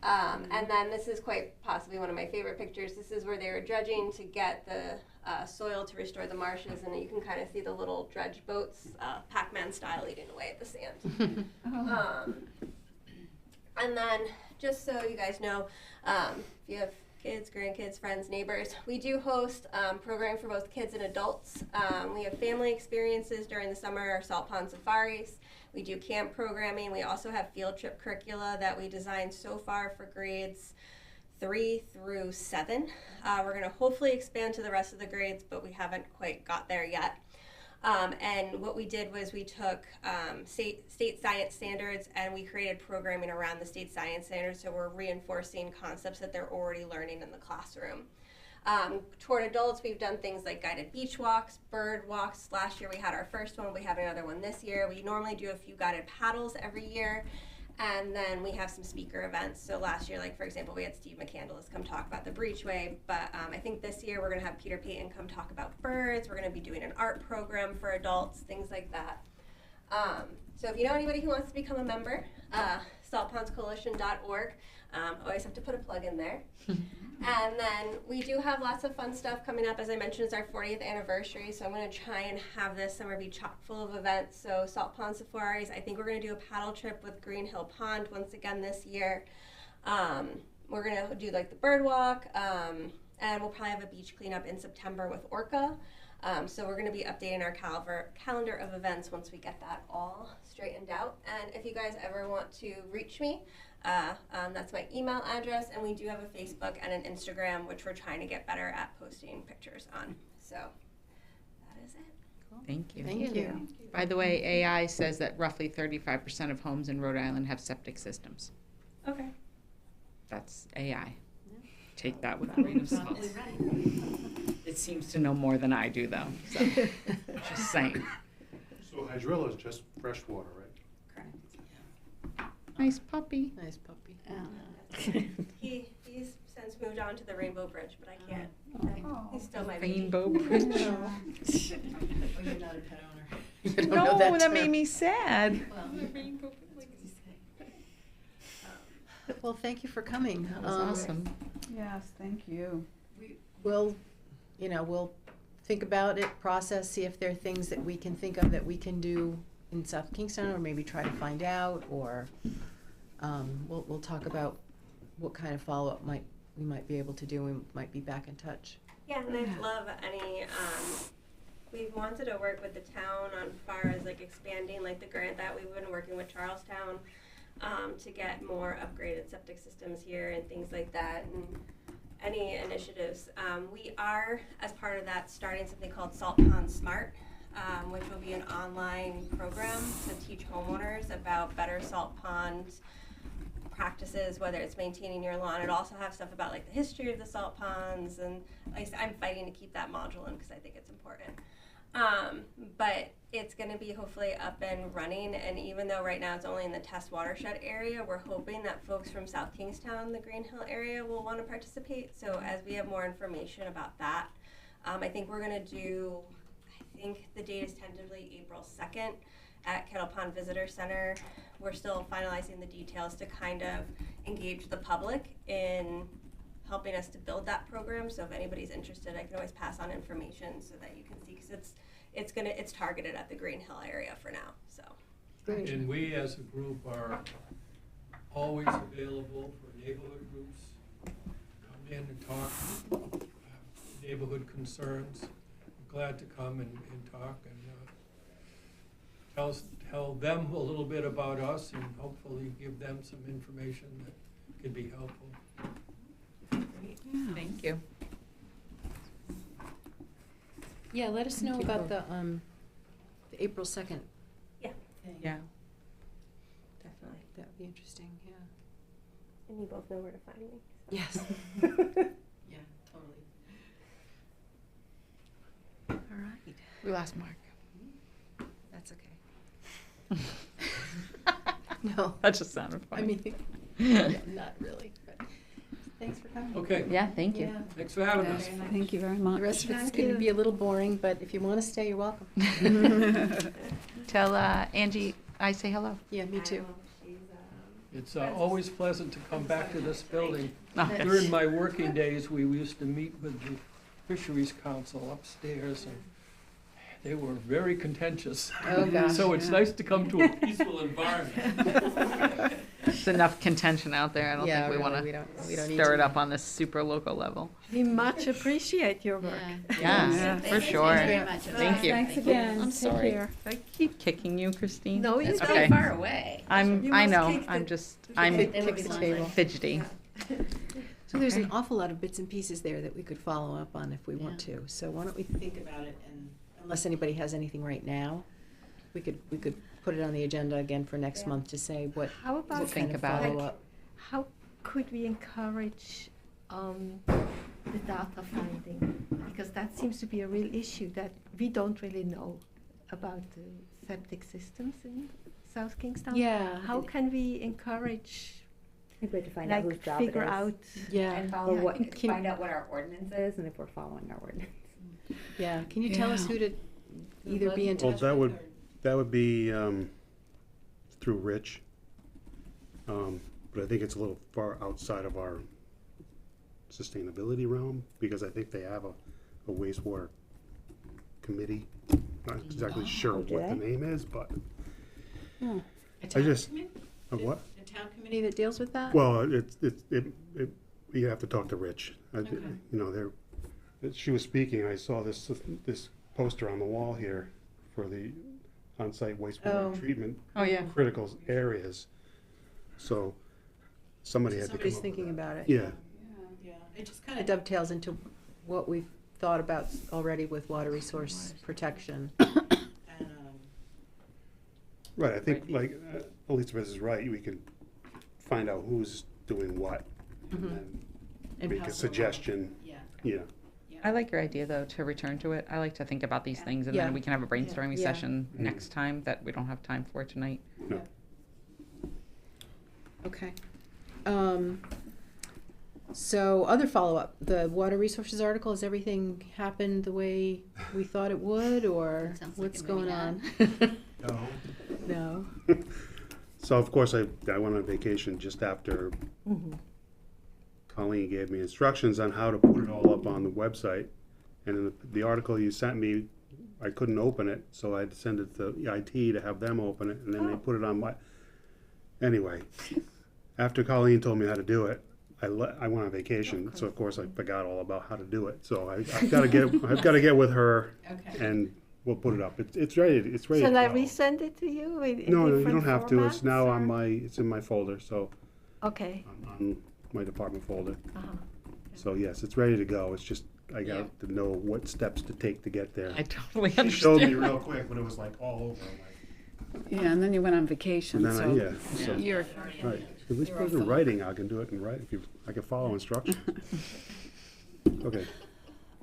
And then this is quite possibly one of my favorite pictures. This is where they were dredging to get the soil to restore the marshes, and you can kind of see the little dredge boats, Pac-Man style, eating away at the sand. And then, just so you guys know, if you have kids, grandkids, friends, neighbors, we do host programming for both kids and adults. We have family experiences during the summer, our salt pond safaris. We do camp programming. We also have field trip curricula that we designed so far for grades 3 through 7. We're going to hopefully expand to the rest of the grades, but we haven't quite got there yet. And what we did was we took state science standards and we created programming around the state science standards, so we're reinforcing concepts that they're already learning in the classroom. Toward adults, we've done things like guided beach walks, bird walks. Last year we had our first one. We have another one this year. We normally do a few guided paddles every year. And then we have some speaker events. So last year, like for example, we had Steve McCandless come talk about the Breachway. But I think this year we're going to have Peter Payton come talk about birds. We're going to be doing an art program for adults, things like that. So if you know anybody who wants to become a member, saltpondscoalition.org. Always have to put a plug in there. And then we do have lots of fun stuff coming up. As I mentioned, it's our 40th anniversary, so I'm going to try and have this summer be chock full of events. So Salt Pond Safaris, I think we're going to do a paddle trip with Green Hill Pond once again this year. We're going to do like the bird walk, and we'll probably have a beach cleanup in September with Orca. So we're going to be updating our calendar of events once we get that all straightened out. And if you guys ever want to reach me, that's my email address, and we do have a Facebook and an Instagram, which we're trying to get better at posting pictures on. So that is it. Thank you. Thank you. By the way, AI says that roughly 35% of homes in Rhode Island have septic systems. Okay. that's AI. Take that with a grain of salt. It seems to know more than I do, though. So, just saying. So hydrilla is just fresh water, right? Nice puppy. Nice puppy. He's since moved on to the Rainbow Bridge, but I can't. He's still my Rainbow baby. Bridge. Oh, you're not a pet owner. You don't No, know that term. made me sad. Well, well, thank you for coming. That was awesome. Yes, thank you. We'll think about it, process, see if there are things that we can think of that we can do in South Kingstown, or maybe try to find out, or we'll talk about what kind of follow-up we might be able to do. We might be back in touch. Yeah, and I'd love any, we wanted to work with the town on far as like expanding like the grant that we've been working with Charlestown to get more upgraded septic systems here and things like that, and any initiatives. We are, as part of that, starting something called Salt Pond Smart, which will be an online program to teach homeowners about better salt pond practices, whether it's maintaining your lawn. It'll also have stuff about like the history of the salt ponds, and like I'm fighting to keep that module in because I think it's important. But it's going to be hopefully up and running, and even though right now it's only in the test watershed area, we're hoping that folks from South Kingstown, the Green Hill area, will want to participate. So as we have more information about that, I think we're going to do, I think the date is tentatively April 2nd at Kettle Pond Visitor Center. We're still finalizing the details to kind of engage the public in helping us to build that program. So if anybody's interested, I can always pass on information so that you can see, because it's targeted at the Green Hill area for now. So. Great. And we as a group are always available for neighborhood groups. Come in and talk, neighborhood concerns. We're glad to come and talk and tell them a little bit about us, and hopefully give them some information that could be helpful. Thank you. Yeah, let us know Thank you about both. the April 2nd. Yeah. thing. Yeah. Definitely. That would be interesting, yeah. And you both know where to find me. Yes. Yeah, totally. All right. We lost Mark. That's okay. No, That just sounded I funny. mean, yeah, not really, but thanks for coming. Okay, Yeah, thank you. Yeah. thanks for having us. Thank you very much. The rest of it's going to be a little boring, but if you want to stay, you're welcome. Tell Angie I say hello. Yeah, me too. It's always pleasant to come back to this building. Oh, During my working days, we used to meet with the Fisheries Council upstairs, and they were very contentious. Oh, gosh. So it's nice to come to a peaceful environment. There's enough contention out there. I don't Yeah, think we really, want we to don't need stir to. it up on this super local level. We much appreciate your work. Yeah, for sure. Thank you very much. Thank you. Thanks again. I'm Take sorry. care. I keep kicking you, Christine. No, you It's don't. Okay. so far away. You I must know. kick I'm the- just. the I'm table. They would be Kick the lonely. table. fidgety. So there's an awful lot of bits and pieces there that we could follow up on if we want to. So why don't we think about it, and unless anybody has anything right now, we could put it on the agenda again for next Yeah. month to say what How about what kind think of about it. follow-up. how could we encourage the data finding? Because that seems to be a real issue that we don't really know about the septic systems in South Kingstown. Yeah. How can we encourage, I think we have to find out whose like, job figure it is. out? Yeah. And follow what, Can- find out what our ordinance is and if we're following our ordinance. Yeah. Can you tell us Yeah. who to either be in Well, touch that with? would, that would be through Rich. But I think it's a little far outside of our sustainability realm, because I think they have a wastewater committee. Not exactly sure Oh, what do the they? name is, but A I town just, committee? a what? A town committee that deals with that? Well, you have to talk to Rich. Okay. You know, she was speaking, I saw this poster on the wall here for the on-site wastewater Oh. treatment Oh yeah. critical areas. So somebody had to come Somebody's up with thinking that. about it. Yeah, Yeah, it just kind of dovetails into what we've thought about already with water resource protection. And, right, I think like Elizabeth is right, we can find out who's doing what and Mhm. then And make a pass it along. suggestion, Yeah. yeah. I like your idea though to return to it. I like to think about these things and Yeah. then we can have a brainstorming Yeah. session Mhm. next time that we don't have time for tonight. No. Okay. So other follow-up, the water resources article, has everything happened the way we thought it would, or It sounds like what's it may going on? No. No. So of course, I went on vacation just after Colleen gave me instructions on how to put it all up on the website. And in the article you sent me, I couldn't open it, so I had to send it to IT to have them open it, and then they put it on my, anyway. After Colleen told me how to do it, I went on vacation, so of course I forgot all about how to do it. So I've got to get with her, Okay. and we'll put it up. It's ready. It's ready. Shall to I go. resend it to you? No, you don't have to. It's now on it's in my folder, so Okay. on my department folder. Uh-huh. So yes, it's ready to go. It's just I got to know what steps to take to get there. I totally She showed me understand. real quick, but it was like all over. Yeah, and then you went on vacation, And then so so you're, right. At least put it in writing. I can do it in writing. I can follow instructions. Okay.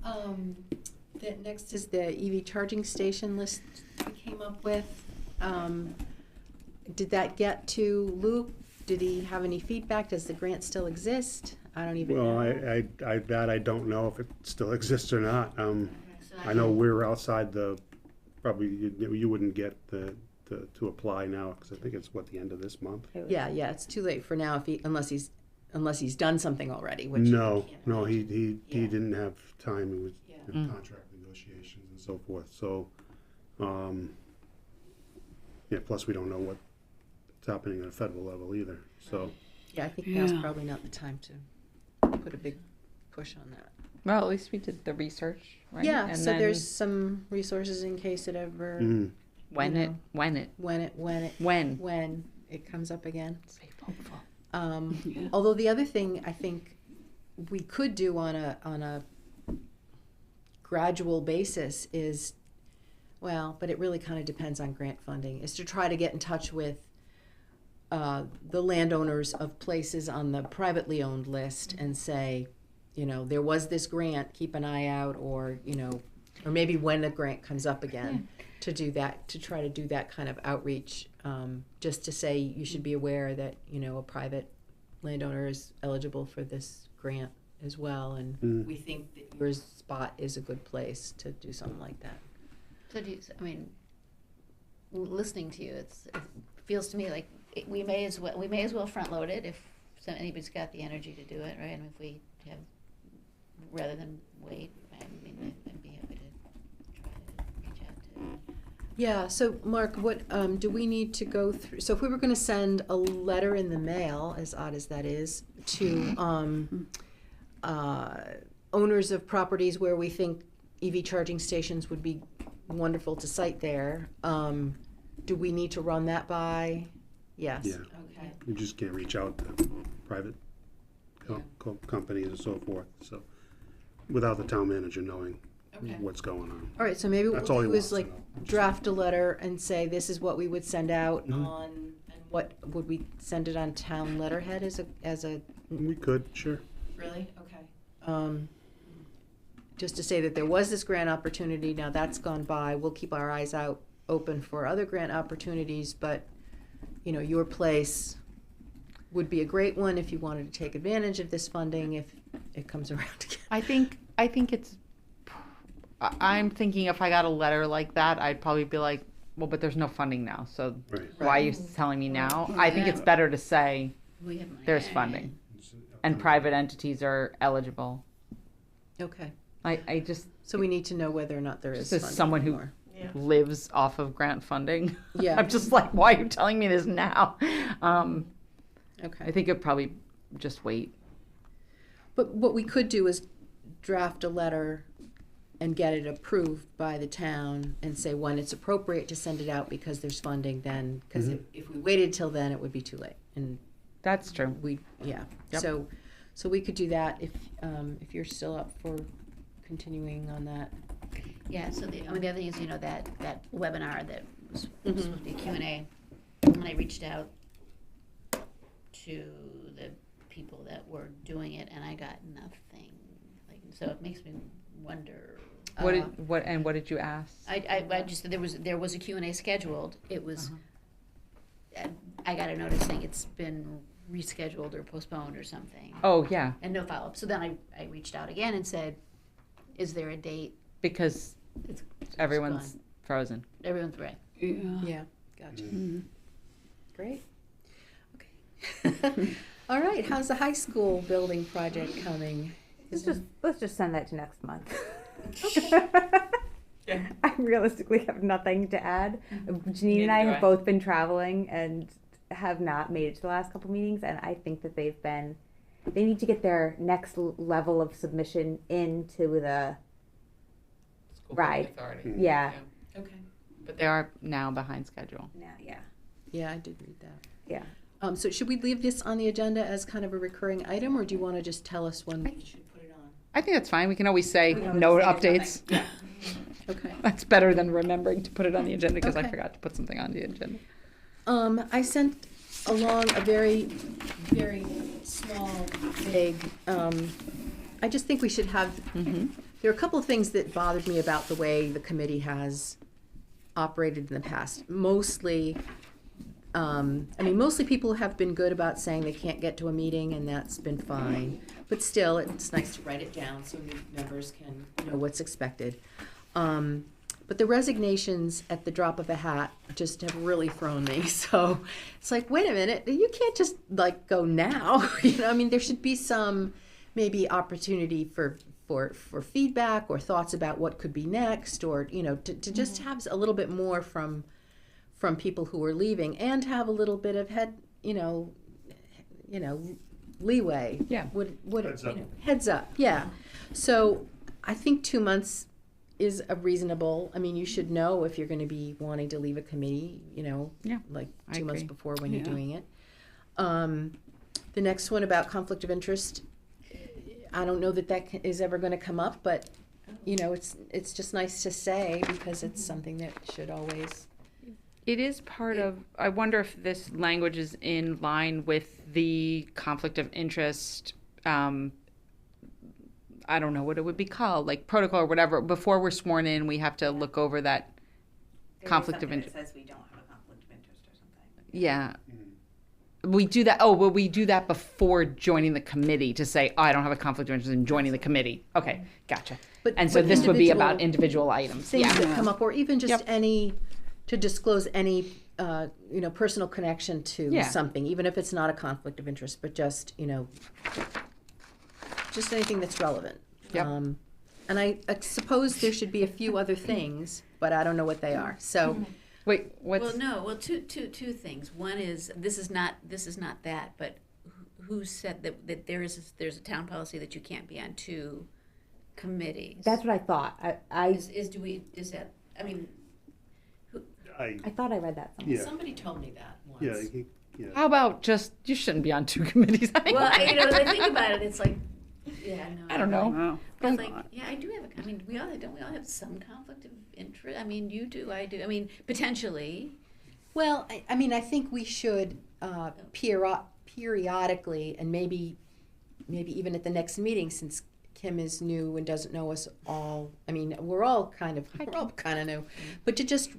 The next is the EV charging station list we came up with. Did that get to Luke? Did he have any feedback? Does the grant still exist? I don't even Well, know. I don't know if it still exists or not. I know we're outside the. Probably you wouldn't get to apply now because I think it's the end of this month. Yeah, it's too late for now unless he's done something already. Which No, I can't no, he imagine. he Yeah. didn't have time. It was Yeah. contract negotiations and so forth. So, yeah. Plus, we don't know what's happening at a federal level either. So, Yeah, I think now's Yeah. probably not the time to put a big push on that. Well, at least we did the research, right? Yeah, And so then there's some resources in case it ever mhm. when you it know. when when it comes up again. Stay hopeful. Yeah. Although the other thing I think we could do on a gradual basis is, well, but it really kind of depends on grant funding, is to try to get in touch with the landowners of places on the privately owned list and say, there was this grant, keep an eye out, or, or maybe when a grant comes up again, to do that, to try to do that kind of outreach, just to say you should be aware that, a private landowner is eligible for this grant as well, and we think that your spot is a good place to do something like that. So listening to you, it feels to me like we may as well front load it if anybody's got the energy to do it, right? And if we have, rather than wait, I'd be happy to try to reach out to. Yeah, so Mark, what do we need to go through? So if we were going to send a letter in the mail, as odd as that is, to owners of properties where we think EV charging stations would be wonderful to site there, do we need to run that by? Yes. Yeah. Okay. You just can't reach out to private companies and so forth. So, without the town manager knowing Okay. what's going on. All right, so maybe what That's we'll all he do is wants to like know. draft a letter and say this is what we would send out Mhm. on, and what would we send it on town letterhead as a We could, sure. Really? Okay. Just to say that there was this grant opportunity, now that's gone by, we'll keep our eyes out open for other grant opportunities, but, your place would be a great one if you wanted to take advantage of this funding if it comes around again. I think it's. I'm thinking if I got a letter like that, I'd probably be like, well, but there's no funding now, so Right. why are you telling me now? I think it's better to say We have money. there's funding and private entities are eligible. Okay, I just so we need to know whether or not there is Just as funding someone who anymore. lives off of grant funding. Yeah. I'm just like, why are you telling me this now? I Okay, think it'd probably just wait. but what we could do is draft a letter and get it approved by the town and say when it's appropriate to send it out because there's funding then, because if we waited till then, it would be too late. And That's true. yeah. Yep. So we could do that if you're still up for continuing on that. Yeah, so the other thing is, that webinar that was supposed to be a Q&A, when I reached out to the people that were doing it, and I got nothing. Like, so it makes me wonder. What did you ask? I just there was a Q&A scheduled. It was. I got a notice saying it's been rescheduled or postponed or something. Oh, yeah, And no follow up. So then I reached out again and said, "Is there a date?" because It's everyone's gone. frozen. Everyone's right. Yeah. Yeah, gotcha. Mhm. Great. Okay. All right, how's the high school building project coming? Let's just send that to next month. Yeah. I realistically have nothing to add. Janine and I Neither do have I. both been traveling and have not made it to the last couple meetings, and I think that they need to get their next level of submission into the School Right. authority. yeah. Okay. But they are now behind schedule. Yeah. Yeah, I did read that. Yeah. So should we leave this on the agenda as kind of a recurring item, or do you want to just tell us when we should put it on? I think that's fine. We can always say We can always no say updates. Yeah. Okay. That's better than remembering to put it on the agenda because I Okay. forgot to put something on the agenda. I sent along a very, very small, vague, I just think we should have, there are a couple of things that bothered me about the way the committee has operated in the past. Mostly, mostly people have been good about saying they can't get to a meeting, and that's been fine. But still, it's nice to write it down so new members can know what's expected. But the resignations at the drop of a hat just have really thrown me. So it's like, wait a minute, you can't just like go now. There should be some maybe opportunity for feedback or thoughts about what could be next, or to just have a little bit more from people who are leaving, and have a little bit of leeway. Yeah. Heads up. Heads up. Yeah. So I think 2 months is a reasonable. You should know if you're going to be wanting to leave a committee. Yeah, like I 2 months agree. before when you're Yeah. doing it. The next one about conflict of interest. I don't know that is ever going to come up, but it's just nice to say because it's something that should always. It is part of, I wonder if this language is in line with the conflict of interest, I don't know what it would be called, like protocol or whatever. Before we're sworn in, we have to look over that conflict of interest. Says we don't have a conflict of interest or something. Yeah. We do that. Oh, well, we do that before joining the committee to say, oh, I don't have a conflict of interest in joining the committee. Okay, gotcha. And so this would be about individual items. Things Yeah. that come up, or even just Yep. to disclose any, personal connection to Yeah. something, even if it's not a conflict of interest, but just anything that's relevant. Yep. And I suppose there should be a few other things, but I don't know what they are. So, Wait, what's? Well, no. Well, two things. One is this is not that. But who said that there's a town policy that you can't be on two committees? That's what I thought. I I thought I read that somewhere. yeah somebody told me that once. yeah. How about just, you shouldn't be on two committees anyway. Well, as I think about it, it's like, yeah, no. I don't know. Wow. But like, yeah, I do have we all have some conflict of interest. You do, I do. Potentially. Well, I think we should periodically, and maybe even at the next meeting, since Kim is new and doesn't know us all. We're all kind of new, but to just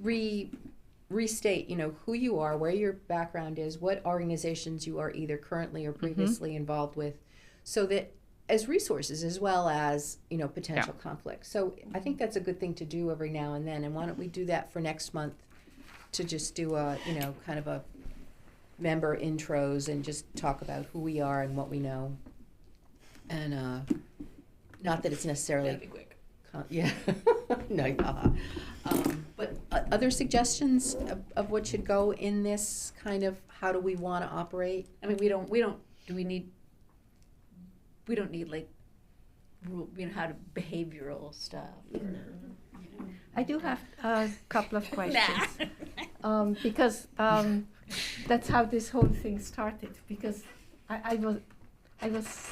restate, who you are, where your background is, what organizations you are either currently or previously involved with, so that as resources as well as potential conflict. So I think that's a good thing to do every now and then. And why don't we do that for next month, to just do a kind of a member intros and just talk about who we are and what we know. And not that it's necessarily That'd be quick. yeah. No. But other suggestions of what should go in this kind of, how do we want to operate? We don't need like how to behavioral stuff. I do have a couple of questions. Because that's how this whole thing started. Because I was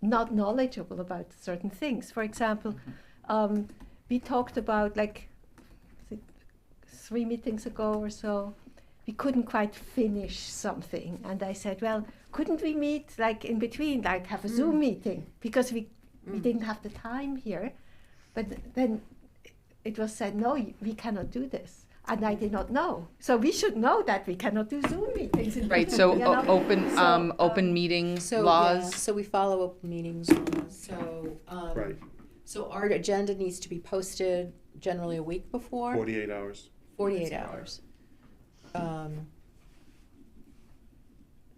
not knowledgeable about certain things. For example, we talked about, like, I think 3 meetings ago or so, we couldn't quite finish something. And I said, well, couldn't we meet like in between, like have a Zoom meeting? Because we didn't have the time here. But then it was said, no, we cannot do this. And I did not know. So we should know that we cannot do Zoom meetings. In Right, between, so you know? open meeting So laws. yeah, so we follow open meetings laws. So Right. so our agenda needs to be posted generally a week before. 48 hours. 48 hours.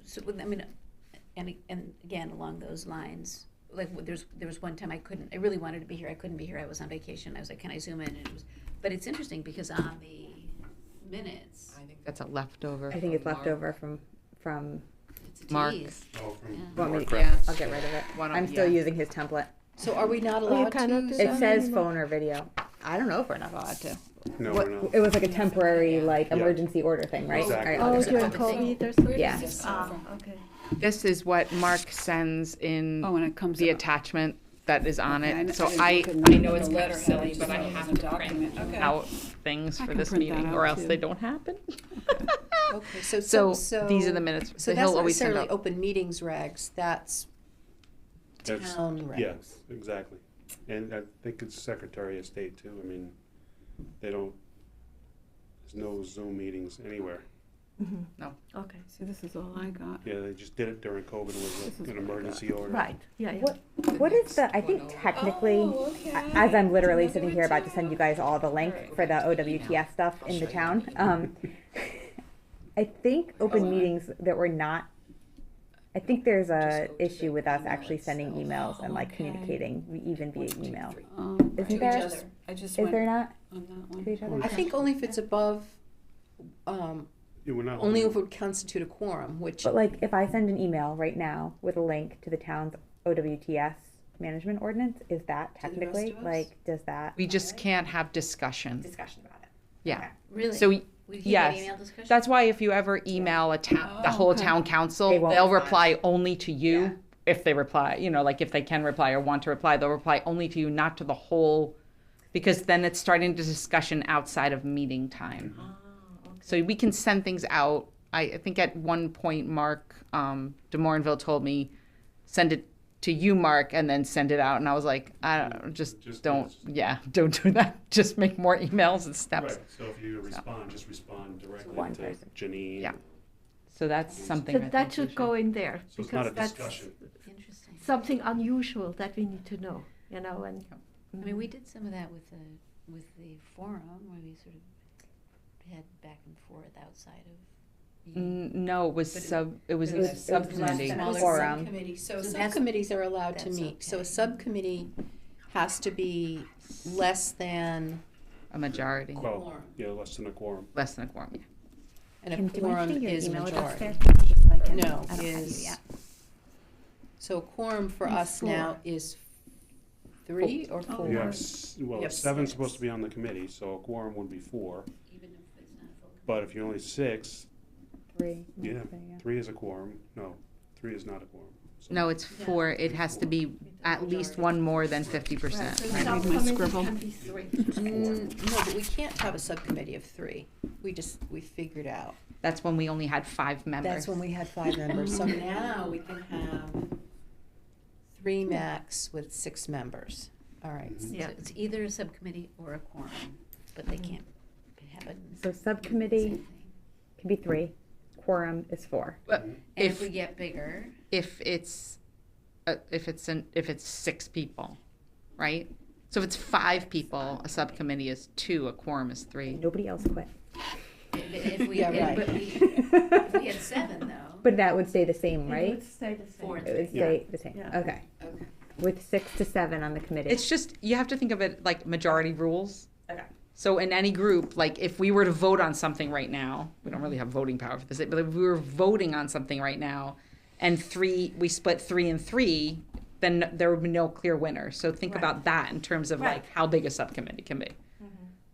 So, I mean, and again, along those lines, like there was one time I really wanted to be here, I couldn't be here, I was on vacation, I was like, can I Zoom in? And but it's interesting because on the minutes, I think that's a leftover. I think it's from left over from. it's a Mark. tease. Oh, from Yeah. Want me Mark to, Kraft. I'll get rid of it. Why don't- I'm still yeah. using his template. So are we not you allowed cannot to? do It that says anymore. phone or video. I don't know if we're not allowed to. No, What, we're not. it was like a temporary, like, Yeah. emergency order thing, right? Exactly. All right, Oh, I'll get rid during of it. COVID or something? Yeah. Okay. This is what Mark sends in Oh, when it comes the up. attachment that is on Okay, it. I So didn't I look at none know of it's the kind of letterhead, silly, I just but I saw it have was a to print document. Okay. out things I for can this print that meeting, out, or else too. they don't happen. Okay, So these are the minutes. So So that's he'll not always send necessarily out. open meetings regs. That's That's- town regs. Yes, exactly. And I think it's Secretary of State too. I mean, they don't, there's no Zoom meetings anywhere. Okay. See, this is all I got. Yeah, they just did it during COVID. It was This is an what I emergency order. Right. Yeah. Yeah. What is the, I think technically, as I'm literally sitting here about to send you guys all the link for the OWTS stuff in the town, I think open meetings that were not, I think there's a issue with us actually sending emails and like communicating even via email. Isn't To there? each other. I just Is went there not on that one. to each other? I think only if it's above, Yeah, we're not. only if it would constitute a quorum, which But like, if I send an email right now with a link to the town's OWTS management ordinance, is that To the rest technically, of us? like, does that? We just can't have discussion. Discussion about it. Yeah. Really? So We can't yes. have email discussion? that's why if you ever email a town, the whole okay. town council, They won't they'll reply. reply only to you if they reply. You know, like if they can reply or want to reply, they'll reply only to you, not to the whole, because then it's starting the discussion outside of meeting time. So we can send things out. I think at one point, Mark de Morinville told me, send it to you, Mark, and then send it out. And I was like, I don't, just don't, yes. don't do that. Just make more emails and steps. Right, so if you respond, just respond directly One to person. Janine. Yeah. So that's something. So I think that we should go in there So it's not because a that's discussion. Interesting. something unusual that we need to know. You know, and I mean, we did some of that with the forum where we sort of had back and forth outside of. No, it was it was but a it was subcommittee. smaller Forum. subcommittee. So So that's- subcommittees are allowed to that's meet. So okay. a subcommittee has to be less than A majority, Well, quorum. yeah, less than a quorum. less than a quorum. Yeah. And a Kim, do I quorum see your is email address majority. there? Just so I can- No, I don't have you is, yet. so quorum for Is us now is 3 or 4? You have, You have seven's 6. supposed to be on the committee, so a quorum would be 4. Even if it's not full. But if you're only 6, 3. yeah, 3 is a quorum. No, 3 is not a quorum. So No, it's 4. It has to be at least one more than 50%. so I need my subcommittee scribble. can be 3. No, but we can't have a subcommittee of 3. We figured out. That's when we only had 5 members. That's when we had 5 members. So now we can have 3 max with 6 members. All right. Mhm. Yeah. So it's either a subcommittee or a quorum, but they can't have it. So subcommittee can be 3. Quorum is 4. But And if if we get bigger, if it's 6 people, right? So if it's 5 people, a subcommittee is 2, a quorum is 3. Nobody else quit. if we, Yeah, right. but if we had 7 though. But that would stay the same, It right? would stay the same. Four. It would stay the same. Yeah. Okay. Okay. With 6 to 7 on the committee. It's just you have to think of it like majority rules. Okay. So in any group, like if we were to vote on something right now, we don't really have voting power for this, but if we were voting on something right now, and we split 3 and 3, then there would be no clear winner. So think Right. about that in terms of Right. like how big a subcommittee can be.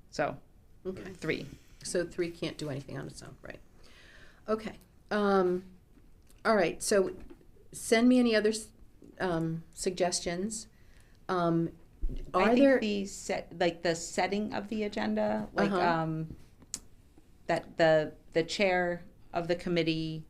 So Okay. 3. So 3 can't do anything on its own, right? Okay. All right. So send me any other suggestions. I Are think there? the setting of the agenda, like Uh-huh. that the chair of the committee,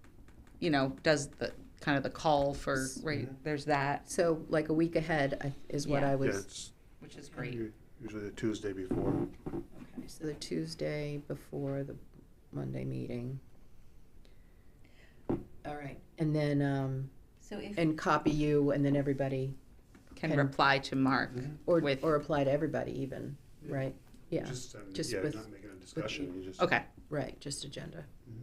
you know, does the kind of the call for, right, there's that, So like a week ahead is what Yeah. I Yeah, was, it's which is great. usually the Tuesday before. okay, so the Tuesday before the Monday meeting. All right, and then, So if, and copy you and then everybody, Can Can- reply to Mark or, with, or apply to everybody even, right? Yeah, Just, just yeah, with- not making a discussion, you just. okay. right, just agenda. Mhm.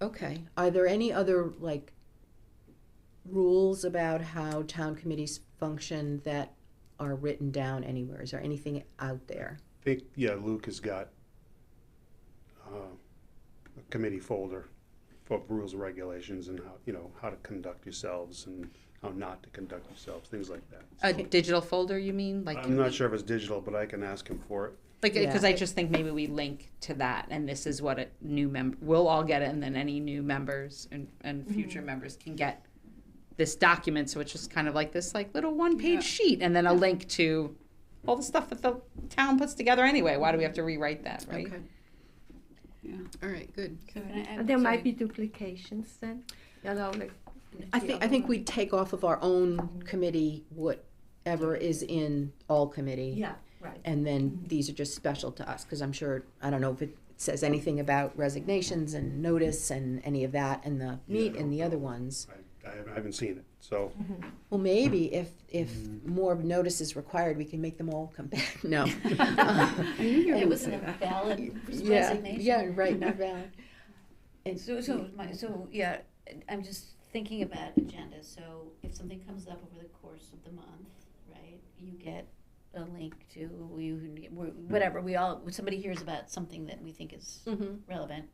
Okay, are there any other, like, rules about how town committees function that are written down anywhere? Is there anything out there? I think, yeah, Luke has got a committee folder for rules and regulations and how, you know, how to conduct yourselves and how not to conduct yourselves, things like that. A So, digital folder, you mean? Like, I'm not sure if it's digital, but I can ask him for it. Like, because Yeah. I just think maybe we link to that, and this is what a new member, we'll all get it, and then any new members and future members can get this document, so it's just kind of like this, like, little one-page Yeah. sheet, and then a link to all the stuff that the town puts together anyway. Why do we have to rewrite that, right? Okay, Yeah. all right, good. so can I add- And there might sorry. be duplications then, you know, like. I think we take off of our own committee whatever is in all committee. Yeah, right. And then these are just special to us, because I'm sure, I don't know if it says anything about resignations and notice and any of that in the meet and the other ones. I haven't seen it, so. Well, maybe if more notice is required, we can make them all come back. No. I knew you were It gonna wasn't say a that. valid Yeah, resignation. yeah, right, not valid. And So yeah, I'm just thinking about agenda, so if something comes up over the course of the month, right, you get a link to, whatever, somebody hears about something that we think is Mhm. relevant.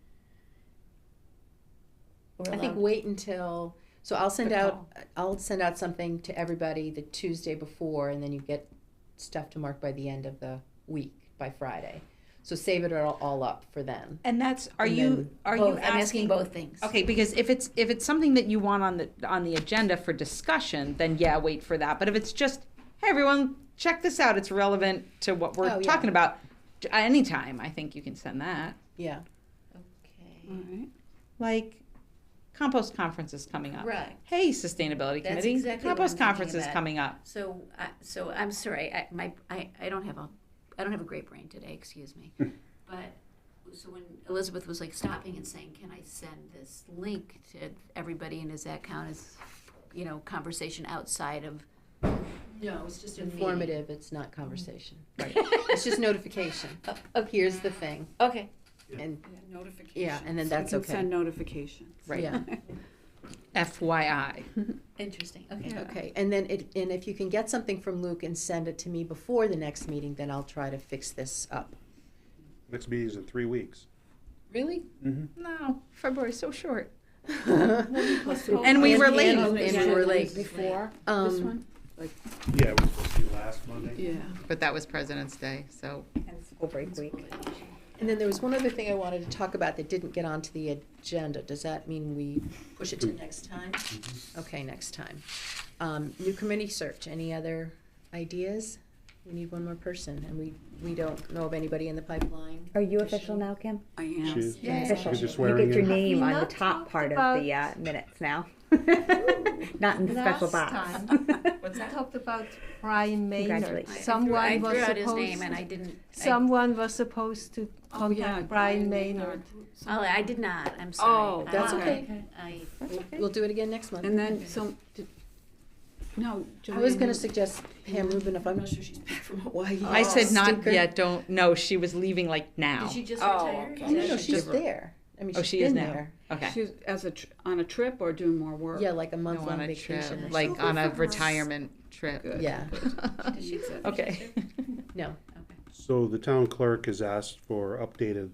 We're I think allowed- wait until, so I'll send The out, I'll send out something to everybody the Tuesday before, and then you get stuff to mark by the end of the week, by Friday. So save it all up for them. And that's, And then Both. I'm asking both things. Okay, because if it's something that you want on the agenda for discussion, then yeah, wait for that. But if it's just, hey everyone, check this out, it's relevant to what we're Oh, yeah. talking about, anytime, I think you can send that. Yeah. Okay. All right. Like, compost conference is coming up. Right. Hey, sustainability That's committee, exactly what compost I'm thinking conference is about. coming up. So I'm sorry, I don't have a great brain today, excuse me. But, so when Elizabeth was like stopping and saying, can I send this link to everybody, and does that count as, conversation outside of, No, it's just The meeting. informative, it's not conversation. Right. It's just notification. Here's the thing. okay. And, Notifications. yeah, and then that's You okay. can send notifications. Right. Yeah. FYI. Interesting, okay. Yeah. Okay, and then and if you can get something from Luke and send it to me before the next meeting, then I'll try to fix this up. Next meeting's in 3 weeks. Really? Mm-hmm. No, February's so short. So- And we were late. And we were late. Before this Um, one? Yeah, it was supposed to be last Monday. Yeah. But that was President's Day, so. And school break week. And then there was one other thing I wanted to talk about that didn't get onto the agenda. Does that mean we push it to next time? Okay, next time. New committee search, any other ideas? We need one more person, and we don't know of anybody in the pipeline. Are you official now, Kim? I am. She's, You're Yay. official. she's just You swearing get your in. name Have on we the not top talked part of about- the minutes now. Not in the special Last box. time, we talked about Brian Maynard. Congratulations. Someone I was threw out his supposed, name and I didn't. someone was supposed to Oh, yeah. contact Brian Maynard. I did not, I'm sorry. Oh, that's I- okay. We'll do it again next month. And then, no, I was gonna Joanne, suggest Pam Rubin, if I'm not sure she's back from Hawaii. I said not Stinker. yet, don't, no, she was leaving like now. Did she just Oh, retire? okay. Oh, no, Is that- she's there. I mean, Oh, she's she is been now. there. Okay. she's on a trip or doing more work? Yeah, like a No, month-long on a vacation trip, or like something. on a retirement trip. Good. Yeah, Did she- Okay. no. So the town clerk has asked for updated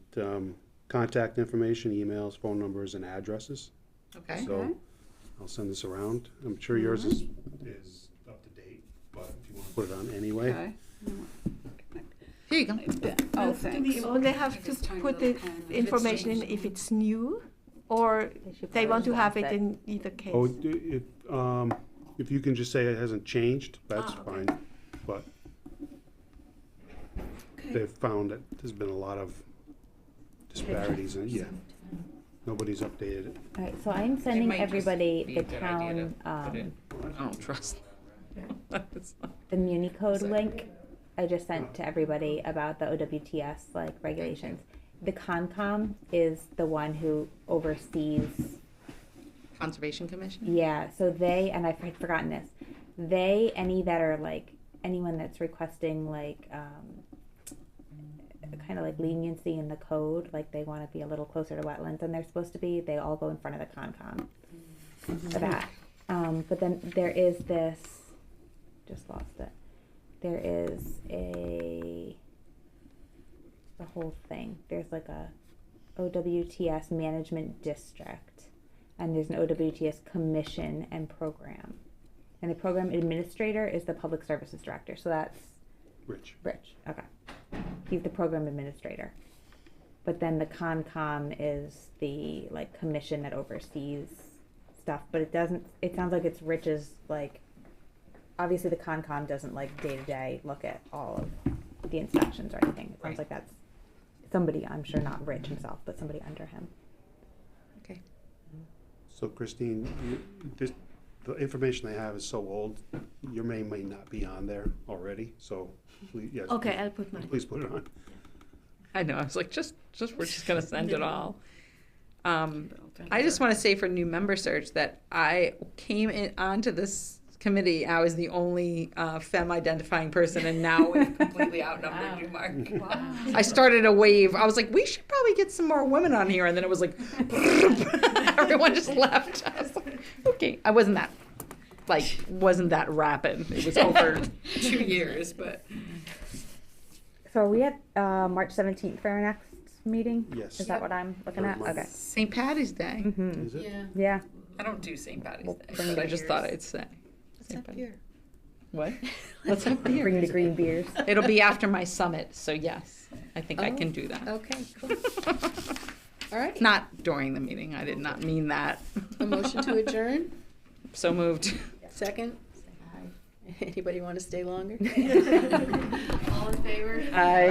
contact information, emails, phone numbers, and addresses. Okay. So Okay. I'll send this around. I'm sure yours is up to date, but if you want to put it on anyway. Okay. Here you go. Oh, thanks. You only have to This tiny put the little pen. information in if it's new, or they want to have it in either case. Oh, if you can just say it hasn't changed, that's okay. fine. But they've found that there's been a lot of disparities, and yeah, nobody's updated it. All right, so I'm sending might just everybody be the a good idea to town, put it. I don't trust. the Muni Code link. I just sent to everybody about the OWTS like regulations. The Concom is the one who oversees. Conservation Commission? Yeah, so they, and I've forgotten this, any that are like, anyone that's requesting like, kind of like leniency in the code, like they want to be a little closer to wetlands than they're supposed to be, they all go in front of the Concom for that. But then there is this, just lost it, there is the whole thing, there's like a OWTS management district, and there's an OWTS commission and program. And the program administrator is the public services director, so that's Rich. okay. He's the program administrator. But then the Concom is the like commission that oversees stuff, but it sounds like it's Rich's like, obviously the Concom doesn't like day to day look at all of the inspections or anything. It sounds like that's somebody, I'm sure not Rich himself, but somebody under him. Okay. So Christine, the information they have is so old, your name may not be on there already, so please, yes. Okay, I'll put mine. Please put it on. I know, I was like, we're just gonna send it all. I just wanna say for new member search that I came onto this committee, I was the only femme identifying person, and now we've completely outnumbered you, Mark. Wow. I started a wave. I was like, we should probably get some more women on here, and then it was like, everyone just left. I was like, okay, I wasn't that rapid. It was over 2 years, but. So are we at March 17th for our next meeting? Yes. Is that what I'm looking at? Okay. St. Patty's Day. Mm-hmm. Is it? Yeah. Yeah. I don't do St. Patty's Well, Day, bring but I the just thought I'd say. Let's have beer. What? Let's have beer. Bring the green beers. It'll be after my summit, so yes, I think I can do that. Okay, cool. All right. Not during the meeting. I did not mean that. A motion to adjourn? So moved. Second? Anybody want to stay longer? All in favor? Aye.